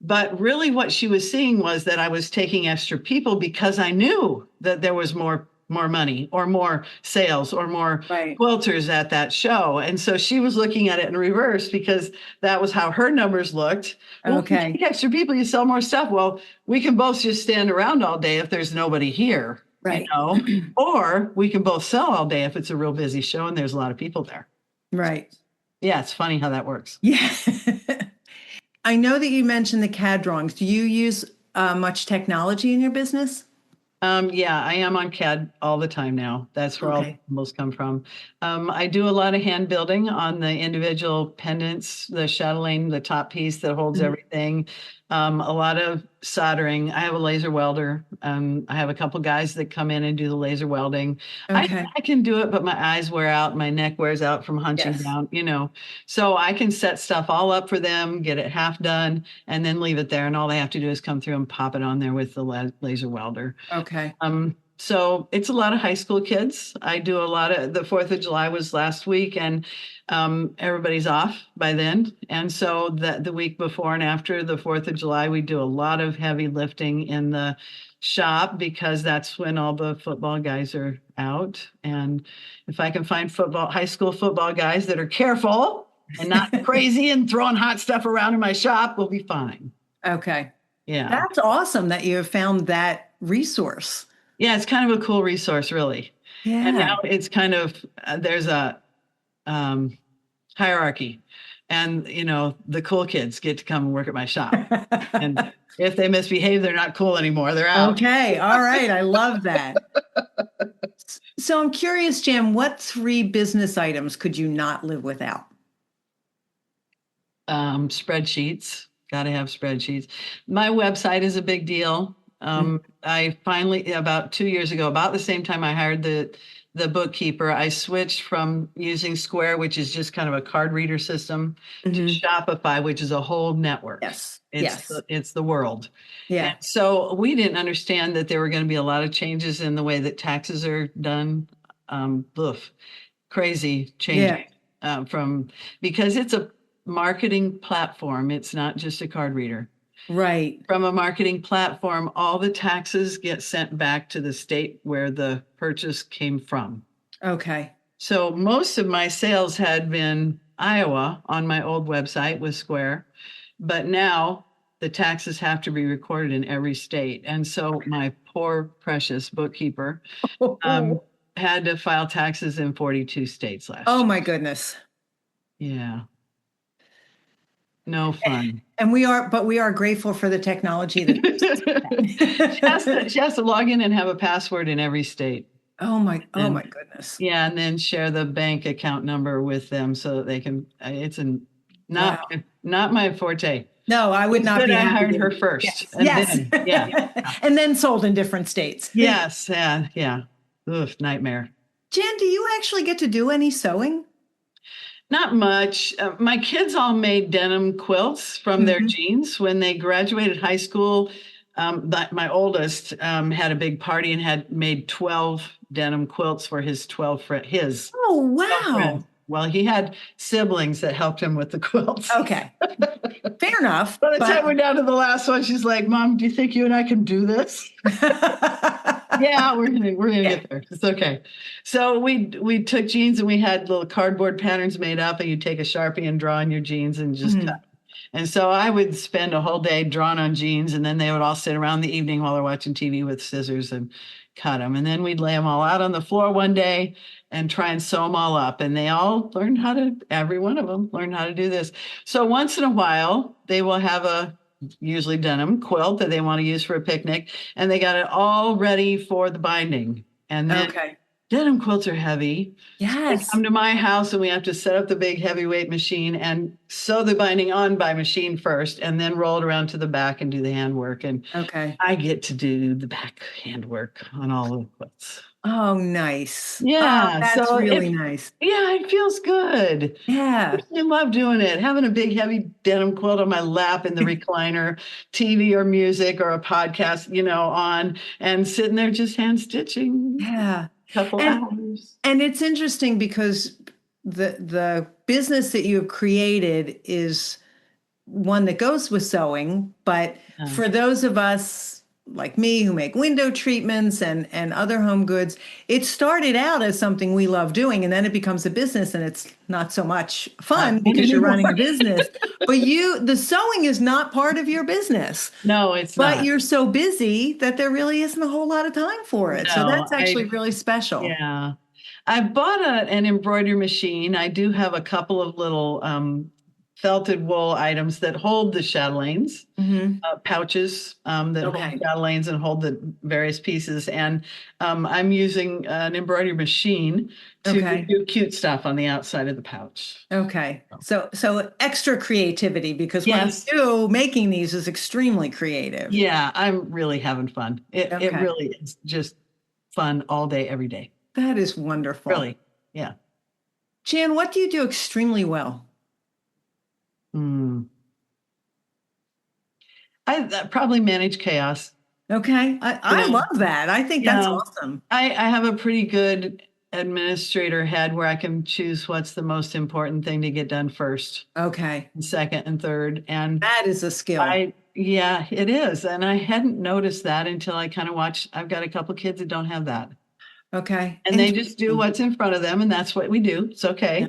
But really what she was seeing was that I was taking extra people because I knew that there was more more money or more sales or more Right. quilters at that show. And so she was looking at it in reverse because that was how her numbers looked. Well, if you Okay. take extra people, you sell more stuff. Well, we can both just stand around all day if there's nobody here, Right. or we can both sell all day if it's a real busy show and there's a lot of people there. Right. Yeah, it's funny how that works. Yeah. I know that you mentioned the CAD drawings. Do you use much technology in your business? Yeah, I am on CAD all the time now. That's where all the Okay. symbols come from. I do a lot of hand building on the individual pendants, the chatelaine, the top piece that holds Mhm. everything. A lot of soldering. I have a laser welder. I have a couple guys that come in and do the laser welding. Okay. I can do it, but my eyes wear out, my neck wears out from hunching Yes. down. So I can set stuff all up for them, get it half done, and then leave it there. And all they have to do is come through and pop it on there with the laser welder. Okay. So it's a lot of high school kids. I do a lot of the 4th of July was last week, and everybody's off by then. And so the week before and after the 4th of July, we do a lot of heavy lifting in the shop because that's when all the football guys are out. And if I can find high school football guys that are careful and not crazy and throwing hot stuff around in my shop, we'll be fine. Okay. Yeah. That's awesome that you have found that resource. Yeah, it's kind of a cool resource, really. And Yeah. now it's kind of there's a hierarchy, and the cool kids get to come and work at my shop. And if they misbehave, they're not cool anymore. They're out. Okay. All right. I love that. So I'm curious, Jan, what 3 business items could you not live without? Spreadsheets. Got to have spreadsheets. My website is a big deal. I finally, about 2 years ago, about the same time I hired the bookkeeper, I switched from using Square, which is just kind of a card reader system, to Shopify, which is a whole network. Yes. It's the world. Yeah. And so we didn't understand that there were going to be a lot of changes in the way that taxes are done. Crazy changes because it's a marketing platform. It's not just a card reader. Right. From a marketing platform, all the taxes get sent back to the state where the purchase came from. Okay. So most of my sales had been Iowa on my old website with Square, but now the taxes have to be recorded in every state. And so my poor, precious bookkeeper had to file taxes in 42 states last year. Oh, my goodness. Yeah. No fun. And we are grateful for the technology that she has to log in and have a password in every state. Oh my goodness. Yeah, and then share the bank account number with them so that they can. It's not my forte. No, I would not be happy. I hired her first. Yes. Then, and then sold in different states. Yes. Yeah. Oof, nightmare. Jan, do you actually get to do any sewing? Not much. My kids all made denim quilts from their jeans when they graduated high school. My oldest had a big party and had made 12 denim quilts for his 12 friends. Oh, wow. Well, he had siblings that helped him with the quilts. Okay. Fair enough. By the time we're down to the last one, she's like, Mom, do you think you and I can do this? Yeah, we're gonna get there. It's okay. So we took jeans and we had little cardboard patterns made up, and you take a Sharpie and draw on your jeans and just cut. And so I would spend a whole day drawing on jeans, and then they would all sit around the evening while they're watching TV with scissors and cut them. And then we'd lay them all out on the floor one day and try and sew them all up. And they all learned every one of them learned how to do this. So once in a while, they will have a usually denim quilt that they want to use for a picnic, and they got it all ready for the binding. And then denim quilts are heavy. Yes. So they come to my house and we have to set up the big heavyweight machine and sew the binding on by machine first, and then roll it around to the back and do the handwork. And I get to do the back handwork on all of the quilts. Oh, nice. Yeah. That's really nice. Yeah, it feels good. Yeah. I love doing it. Having a big, heavy denim quilt on my lap in the recliner, TV or music or a podcast, on, and sitting there just hand stitching. Yeah. Couple hours. And it's interesting because the business that you have created is one that goes with sewing, but for those of us like me who make window treatments and other home goods, it started out as something we love doing, and then it becomes a business, and it's not so much fun And because you're anymore. running a business. But the sewing is not part of your business. No, it's But not. you're so busy that there really isn't a whole lot of time for it. So No, that's actually really special. yeah. I bought an embroidery machine. I do have a couple of little felted wool items that hold the chatelaines, Hmm. pouches that hold Okay. chatelaines and hold the various pieces. And I'm using an embroidery machine to Okay. do cute stuff on the outside of the pouch. Okay. So extra creativity, because what you Yes. do making these is extremely creative. Yeah, I'm really having fun. It Okay. really is just fun all day, every day. That is wonderful. Really. Yeah. Jan, what do you do extremely well? Hmm. I probably manage chaos. Okay. You I know, love that. I think that's yeah, awesome. I have a pretty good administrator head where I can choose what's the most important thing to get done first, Okay. and second, and third. And That is a skill. yeah, it is. And I hadn't noticed that until I kind of watched. I've got a couple kids that don't have that. Okay. And they just do Interesting. what's in front of them, and that's what we do. It's Yeah. okay.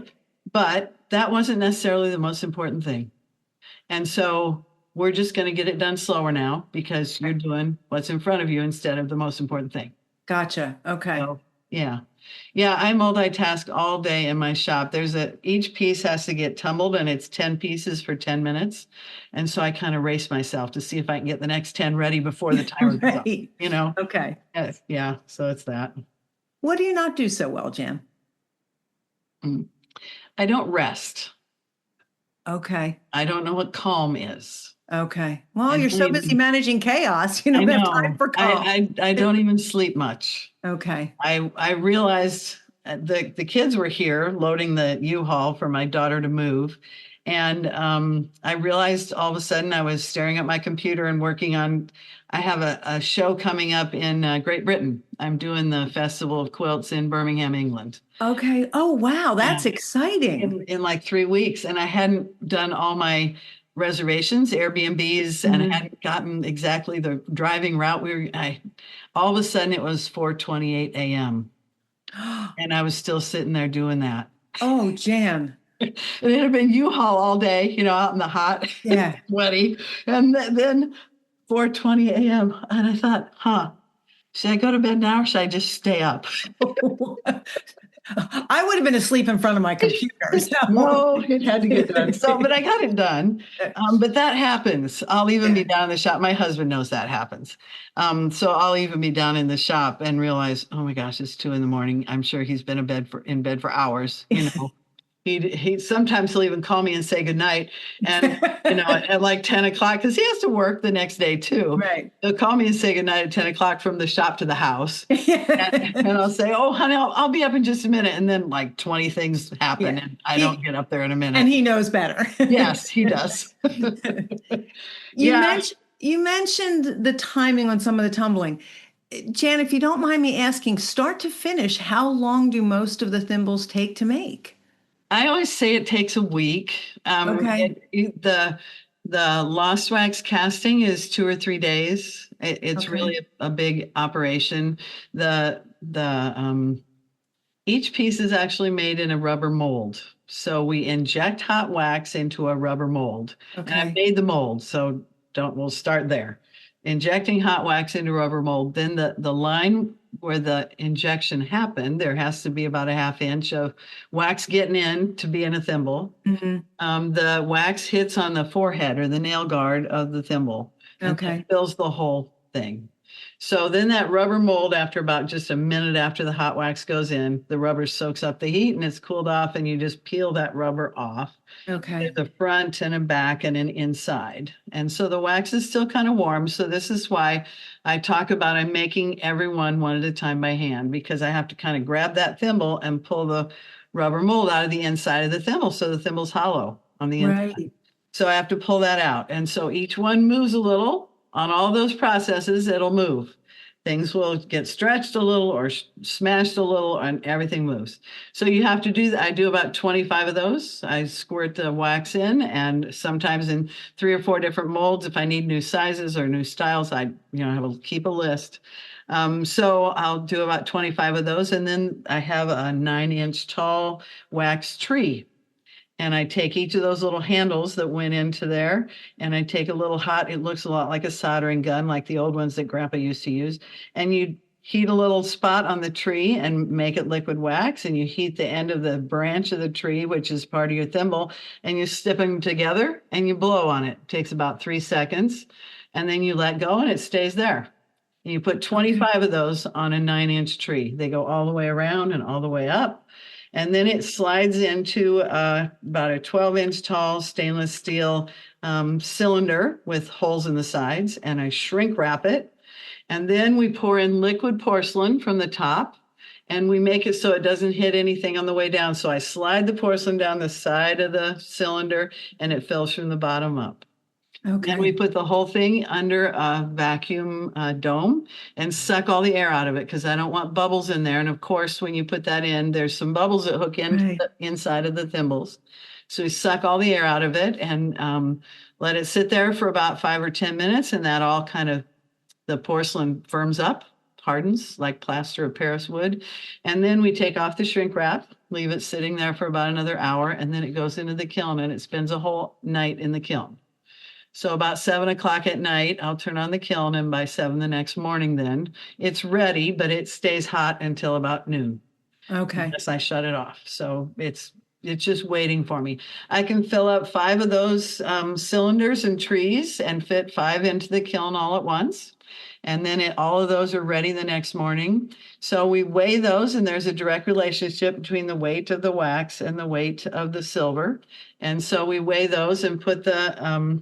But that wasn't necessarily the most important thing. And so we're just going to get it done slower now because you're doing what's in front of you instead of the most important thing. Gotcha. Okay. So, yeah. Yeah, I multitask all day in my shop. Each piece has to get tumbled and it's 10 pieces for 10 minutes. And so I kind of race myself to see if I can get the next 10 ready before the timer goes off, Right. you know? Okay. Yes, yeah, so it's that. What do you not do so well, Jan? Mm. I don't rest. Okay. I don't know what calm is. Okay. Well, And you're so believe busy me, managing chaos, you I don't have time know. for calm. I don't even sleep much. Okay. I realized the kids were here loading the U-Haul for my daughter to move, and I realized all of a sudden I was staring at my computer and working on. I have a show coming up in Great Britain. I'm doing the Festival of Quilts in Birmingham, England. Okay. Oh, wow. Yeah, That's exciting. in like 3 weeks, and I hadn't done all my reservations, Airbnbs, and Mhm. hadn't gotten exactly the driving route. All of a sudden it was 4:28 a.m. and I was still sitting there doing that. Oh, Jan. And it had been U-Haul all day, out in the hot, Yeah. sweaty, and then 4:20 a.m. And I thought, should I go to bed now or should I just stay up? I would have been asleep in front of my computer. So. No, it had to get done. So, but I got it done. But that happens. I'll even be Yeah. down in the shop. My husband knows that happens. So I'll even be down in the shop and realize, oh my gosh, it's 2 a.m. I'm sure he's been in bed for hours. He sometimes he'll even call me and say goodnight. And, at like 10 o'clock, because he has to work the next day too. Right. He'll call me and say goodnight at 10 o'clock from the shop to the house. And I'll say, oh, honey, I'll be up in just a minute. And then like 20 things happen Yeah. and I don't get up there in a minute. And he knows better. Yes, he does. You Yeah. mentioned you mentioned the timing on some of the tumbling. Jan, if you don't mind me asking, start to finish, how long do most of the thimbles take to make? I always say it takes a week. Okay. The lost wax casting is 2 or 3 days. It's Okay. really a big operation. The Each piece is actually made in a rubber mold. So we inject hot wax into a rubber mold. And I've Okay. made the mold, so we'll start there. Injecting hot wax into rubber mold, then the line where the injection happened, there has to be about a half inch of wax getting in to be in a thimble. Hmm. The wax hits on the forehead or the nail guard of the thimble and that Okay. fills the whole thing. So then that rubber mold, after about just a minute after the hot wax goes in, the rubber soaks up the heat and it's cooled off, and you just peel that rubber off. Okay. There's a front and a back and an inside. And so the wax is still kind of warm. So this is why I talk about I'm making everyone one at a time by hand, because I have to kind of grab that thimble and pull the rubber mold out of the inside of the thimble. So the thimble's hollow on the inside. Right. So I have to pull that out. And so each one moves a little. On all those processes, it'll move. things will get stretched a little or smashed a little, and everything moves. So you have to do that. I do about 25 of those. I squirt the wax in, and sometimes in 3 or 4 different molds. If I need new sizes or new styles, I keep a list. So I'll do about 25 of those, and then I have a 9-inch tall wax tree. And I take each of those little handles that went into there, and I take a little hot, it looks a lot like a soldering gun, like the old ones that Grandpa used to use. And you heat a little spot on the tree and make it liquid wax. And you heat the end of the branch of the tree, which is part of your thimble, and you stick them together and you blow on it. It takes about 3 seconds. And then you let go and it stays there. And you put 25 of those on a 9-inch tree. They go all the way around and all the way up. And then it slides into about a 12-inch tall stainless steel cylinder with holes in the sides, and I shrink wrap it. And then we pour in liquid porcelain from the top, and we make it so it doesn't hit anything on the way down. So I slide the porcelain down the side of the cylinder, and it fills from the bottom up. Okay. And we put the whole thing under a vacuum dome and suck all the air out of it, because I don't want bubbles in there. And of course, when you put that in, there's some bubbles that hook into the inside of the thimbles. So we suck all the air out of it and let it sit there for about 5 or 10 minutes. And that all the porcelain firms up, hardens like plaster of Paris wood. And then we take off the shrink wrap, leave it sitting there for about another hour. And then it goes into the kiln, and it spends a whole night in the kiln. So about 7 o'clock at night, I'll turn on the kiln, and by 7 the next morning, then it's ready, but it stays hot until about noon. Okay. Unless I shut it off. So it's just waiting for me. I can fill up 5 of those cylinders and trees and fit 5 into the kiln all at once. And then all of those are ready the next morning. So we weigh those, and there's a direct relationship between the weight of the wax and the weight of the silver. And so we weigh those and put the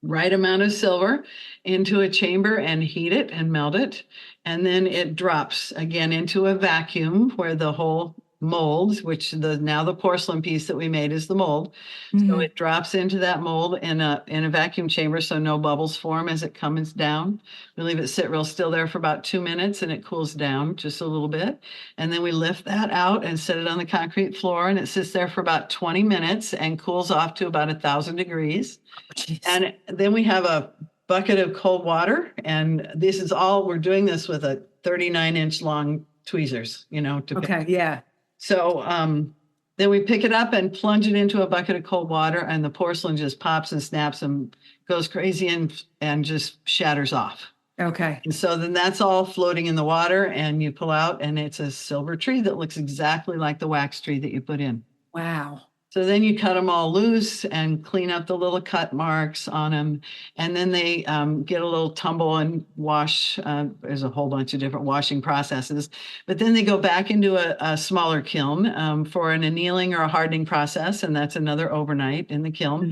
right amount of silver into a chamber and heat it and melt it. And then it drops again into a vacuum where the whole molds, which now the porcelain piece that we made is the mold. Mm-hmm. So it drops into that mold in a vacuum chamber, so no bubbles form as it comes down. We leave it sit real still there for about 2 minutes, and it cools down just a little bit. And then we lift that out and set it on the concrete floor, and it sits there for about 20 minutes and cools off to about 1,000 degrees. Jeez. And then we have a bucket of cold water, and this is all, we're doing this with a 39-inch long tweezers, Okay, yeah. So then we pick it up and plunge it into a bucket of cold water, and the porcelain just pops and snaps and goes crazy and just shatters off. Okay. And so then that's all floating in the water, and you pull out, and it's a silver tree that looks exactly like the wax tree that you put in. Wow. So then you cut them all loose and clean up the little cut marks on them. And then they get a little tumble and wash. There's a whole bunch of different washing processes. But then they go back into a smaller kiln for an annealing or a hardening process. And that's another overnight in the kiln. Mm-hmm.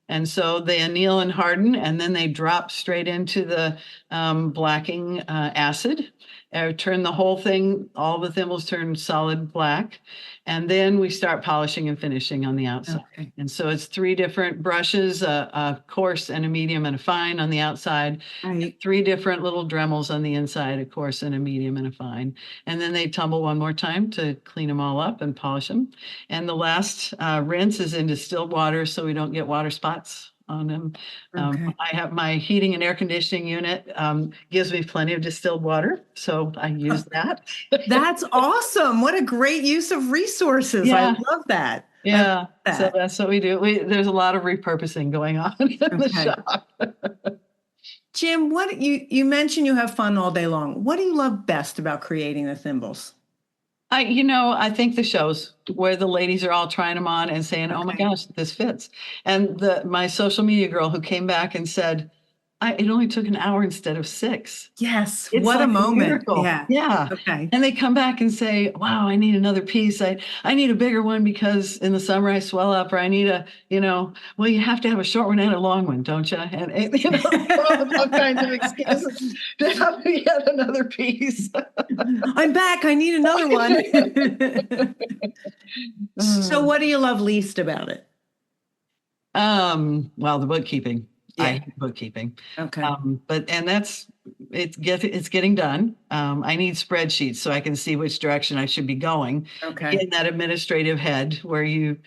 And so they anneal and harden, and then they drop straight into the blacking acid. Turn the whole thing, all the thimbles turn solid black. And then we start polishing and finishing on the outside. Okay. And so it's 3 different brushes, a coarse and a medium and a fine on the outside. Right. 3 different little Dremels on the inside, a coarse and a medium and a fine. And then they tumble one more time to clean them all up and polish them. And the last rinse is in distilled water, so we don't get water spots on them. Okay. I have my heating and air conditioning unit gives me plenty of distilled water, so I use that. That's awesome. What a great use of resources. Yeah. I love that. Yeah, love that. So that's what we do. There's a lot of repurposing going on in the shop. Jim, what you mentioned you have fun all day long. What do you love best about creating the thimbles? I think the shows where the ladies are all trying them on and saying, "Oh my gosh, this fits." And my social media girl who came back and said, it only took an hour instead of 6. Yes. What a moment. Yeah. Yeah. Okay. And they come back and say, "Wow, I need another piece. I need a bigger one because in the summer I swell up, or I need well, you have to have a short one and a long one, don't you?" And all kinds of excuses to have yet another piece. I'm back. I need another one. So what do you love least about it? Well, the bookkeeping. Yeah. I hate bookkeeping. Okay. And that's it's getting done. I need spreadsheets so I can see which direction I should be going. Okay. Get in that administrative head where you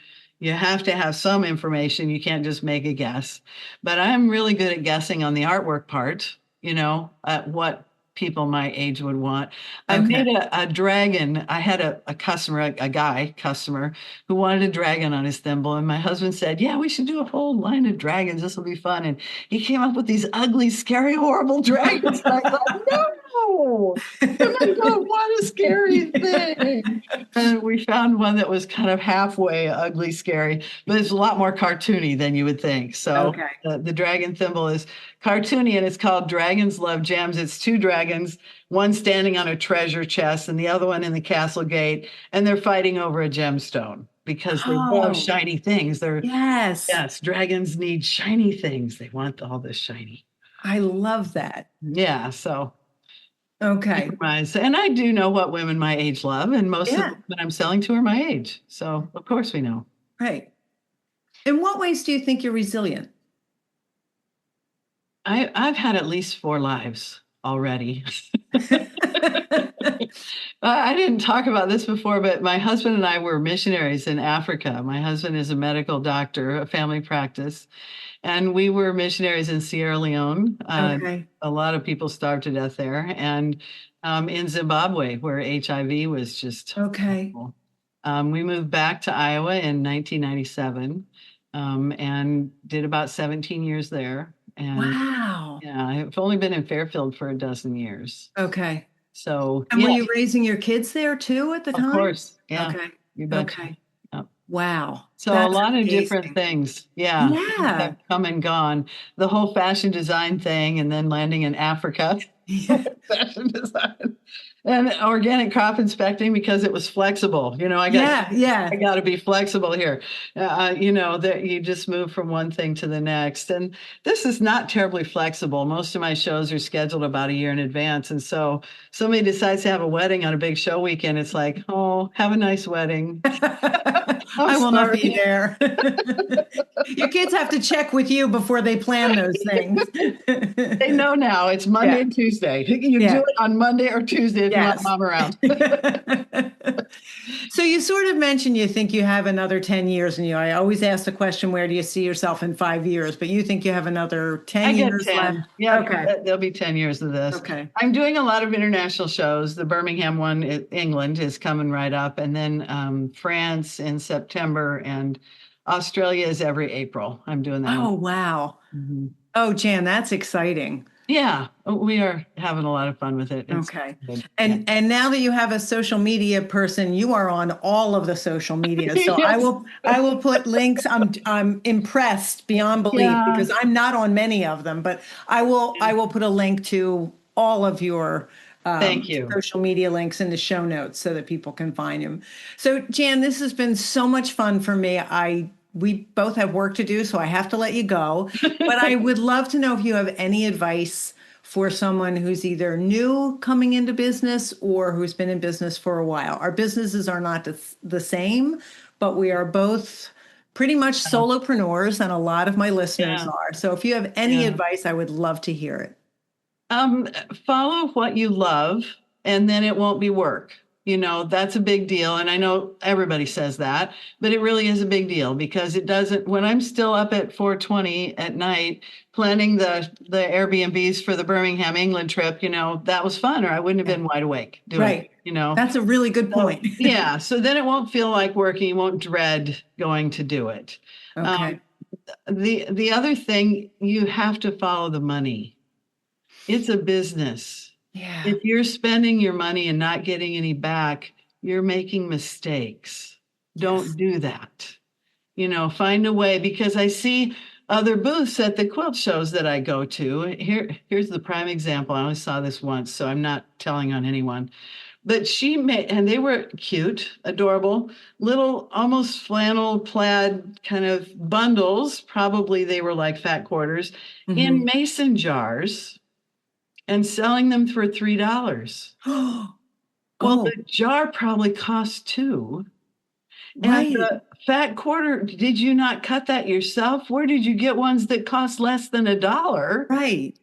have to have some information. You can't just make a guess. But I'm really good at guessing on the artwork part, at what people my age would want. I Okay. made a dragon. I had a customer, a guy customer, who wanted a dragon on his thimble. And my husband said, yeah, we should do a whole line of dragons. This will be fun. And he came up with these ugly, scary, horrible dragons. And I thought, no, I don't want a scary thing. And we found one that was kind of halfway ugly, scary, but it's a lot more cartoony than you would think. So Okay. the dragon thimble is cartoony, and it's called Dragons Love Gems. It's two dragons, one standing on a treasure chest and the other one in the castle gate, and they're fighting over a gemstone because they love Oh, shiny things. yes. Yes, dragons need shiny things. They want all this shiny. I love that. Yeah, so Okay. and I do know what women my age love, and most of Yeah. the women I'm selling to are my age. So of course we know. Right. In what ways do you think you're resilient? I've had at least 4 lives already. I didn't talk about this before, but my husband and I were missionaries in Africa. My husband is a medical doctor, a family practice, and we were missionaries in Sierra Leone. Okay. A lot of people starved to death there, and in Zimbabwe, where HIV was just Okay. horrible. We moved back to Iowa in 1997, and did about 17 years there. And Wow. yeah, I've only been in Fairfield for a dozen years. Okay. So And were yeah, you raising your kids there too at the of time? course. Yeah, Okay. you betcha. Okay. Yep. Wow. So a That's lot of different amazing. things. Yeah, things Yeah. have come and gone. The whole fashion design thing, and then landing in Africa, fashion design, and organic crop inspecting because it was flexible. Yeah. I Yeah. got to be flexible here. That you just move from one thing to the next. And this is not terribly flexible. Most of my shows are scheduled about a year in advance. And so somebody decides to have a wedding on a big show weekend. It's like, oh, have a nice wedding. I'm I will not be sorry. there. Your kids have to check with you before they plan those things. They know now it's Monday Yeah. and Tuesday. You do Yeah. it on Monday or Tuesday if you want Yes. mom around. So you sort of mentioned you think you have another 10 years in you. I always ask the question, where do you see yourself in 5 years? But you think you have another 10 I get years 10. left? Yeah, Okay. there'll be 10 years of this. Okay. I'm doing a lot of international shows. The Birmingham one, England, is coming right up. And then France in September, and Australia is every April. I'm doing that one. Oh, wow. Mhm. Oh, Jan, that's exciting. Yeah, we are having a lot of fun with it. It's Okay. good. And now that you have a social media person, you are on all of the social media. So Yes. I will put links. I'm impressed beyond belief Yeah. because I'm not on many of them, but I will put a link to all of your Thank you. social media links in the show notes so that people can find them. So Jan, this has been so much fun for me. We both have work to do, so I have to let you go. But I would love to know if you have any advice for someone who's either new coming into business or who's been in business for a while. Our businesses are not the same, but we are both pretty much solopreneurs, and a lot of my listeners Yeah. are. So if you have any Yeah. advice, I would love to hear it. Follow what you love, and then it won't be work. That's a big deal. And I know everybody says that, but it really is a big deal because it doesn't, when I'm still up at 4:20 at night planning the Airbnbs for the Birmingham, England trip, that was fun, or I wouldn't have been wide awake doing Right. it. That's a really good point. Yeah. So then it won't feel like working. You won't dread going to do it. Okay. The other thing, you have to follow the money. It's a business. Yeah. If you're spending your money and not getting any back, you're making mistakes. Don't do that. Find a way, because I see other booths at the quilt shows that I go to. Here's the prime example. I only saw this once, so I'm not telling on anyone. But she made, and they were cute, adorable, little almost flannel plaid kind of bundles. Probably they were like fat quarters in mason jars, and selling them for $3. Oh, Well, the jar probably cost $2. And right. the fat quarter, did you not cut that yourself? Where did you get ones that cost less than $1? Right.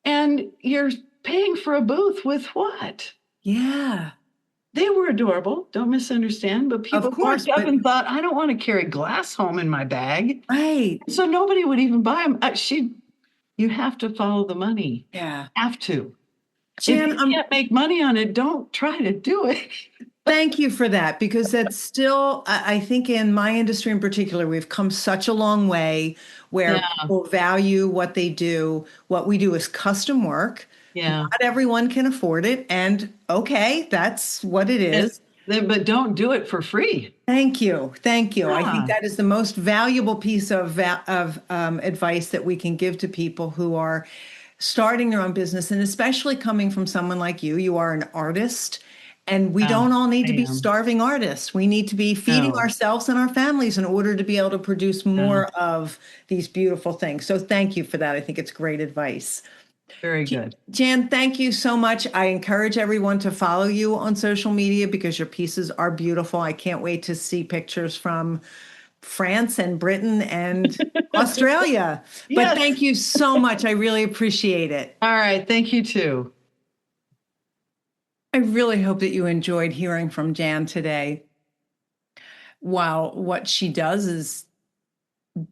And you're paying for a booth with what? Yeah, They were adorable. Don't misunderstand, but of people course. walked up But and thought, I don't want to carry glass home in my bag. right. So nobody would even buy them. You have to follow the money. Yeah. Have to. If Jan, you can't make money on it, don't try to do it. thank you for that because that's still, I think in my industry in particular, we've come such a long way where Yeah, people value what they do. What we do is custom work. yeah. Not everyone can afford it. And okay, that's what it And is. but don't do it for free. Thank you. Thank you. I think Yeah, that is the most valuable piece of advice that we can give to people who are starting their own business, and especially coming from someone like you. You are an artist, and we yeah, don't all need I to be am. starving artists. We need to be feeding No, ourselves and our families in order to be able to produce no, more of these beautiful things. So thank you for that. I think it's great advice. very good. Jan, thank you so much. I encourage everyone to follow you on social media because your pieces are beautiful. I can't wait to see pictures from France and Britain and Australia. But Yes. thank you so much. I really appreciate it. All right. Thank you too. I really hope that you enjoyed hearing from Jan today. While what she does is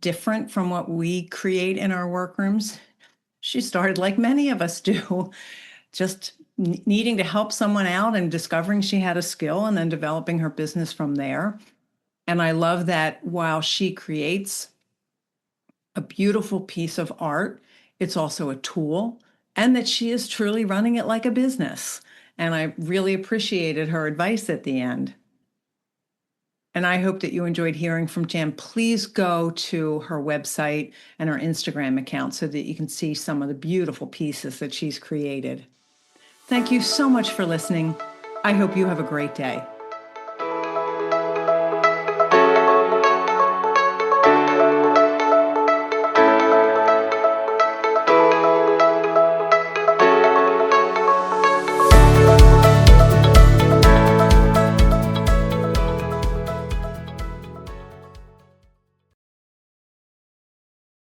different from what we create in our workrooms, she started like many of us do, just needing to help someone out and discovering she had a skill and then developing her business from there. And I love that while she creates a beautiful piece of art, it's also a tool, and that she is truly running it like a business. And I really appreciated her advice at the end. And I hope that you enjoyed hearing from Jan. Please go to her website and her Instagram account so that you can see some of the beautiful pieces that she's created. Thank you so much for listening. I hope you have a great day.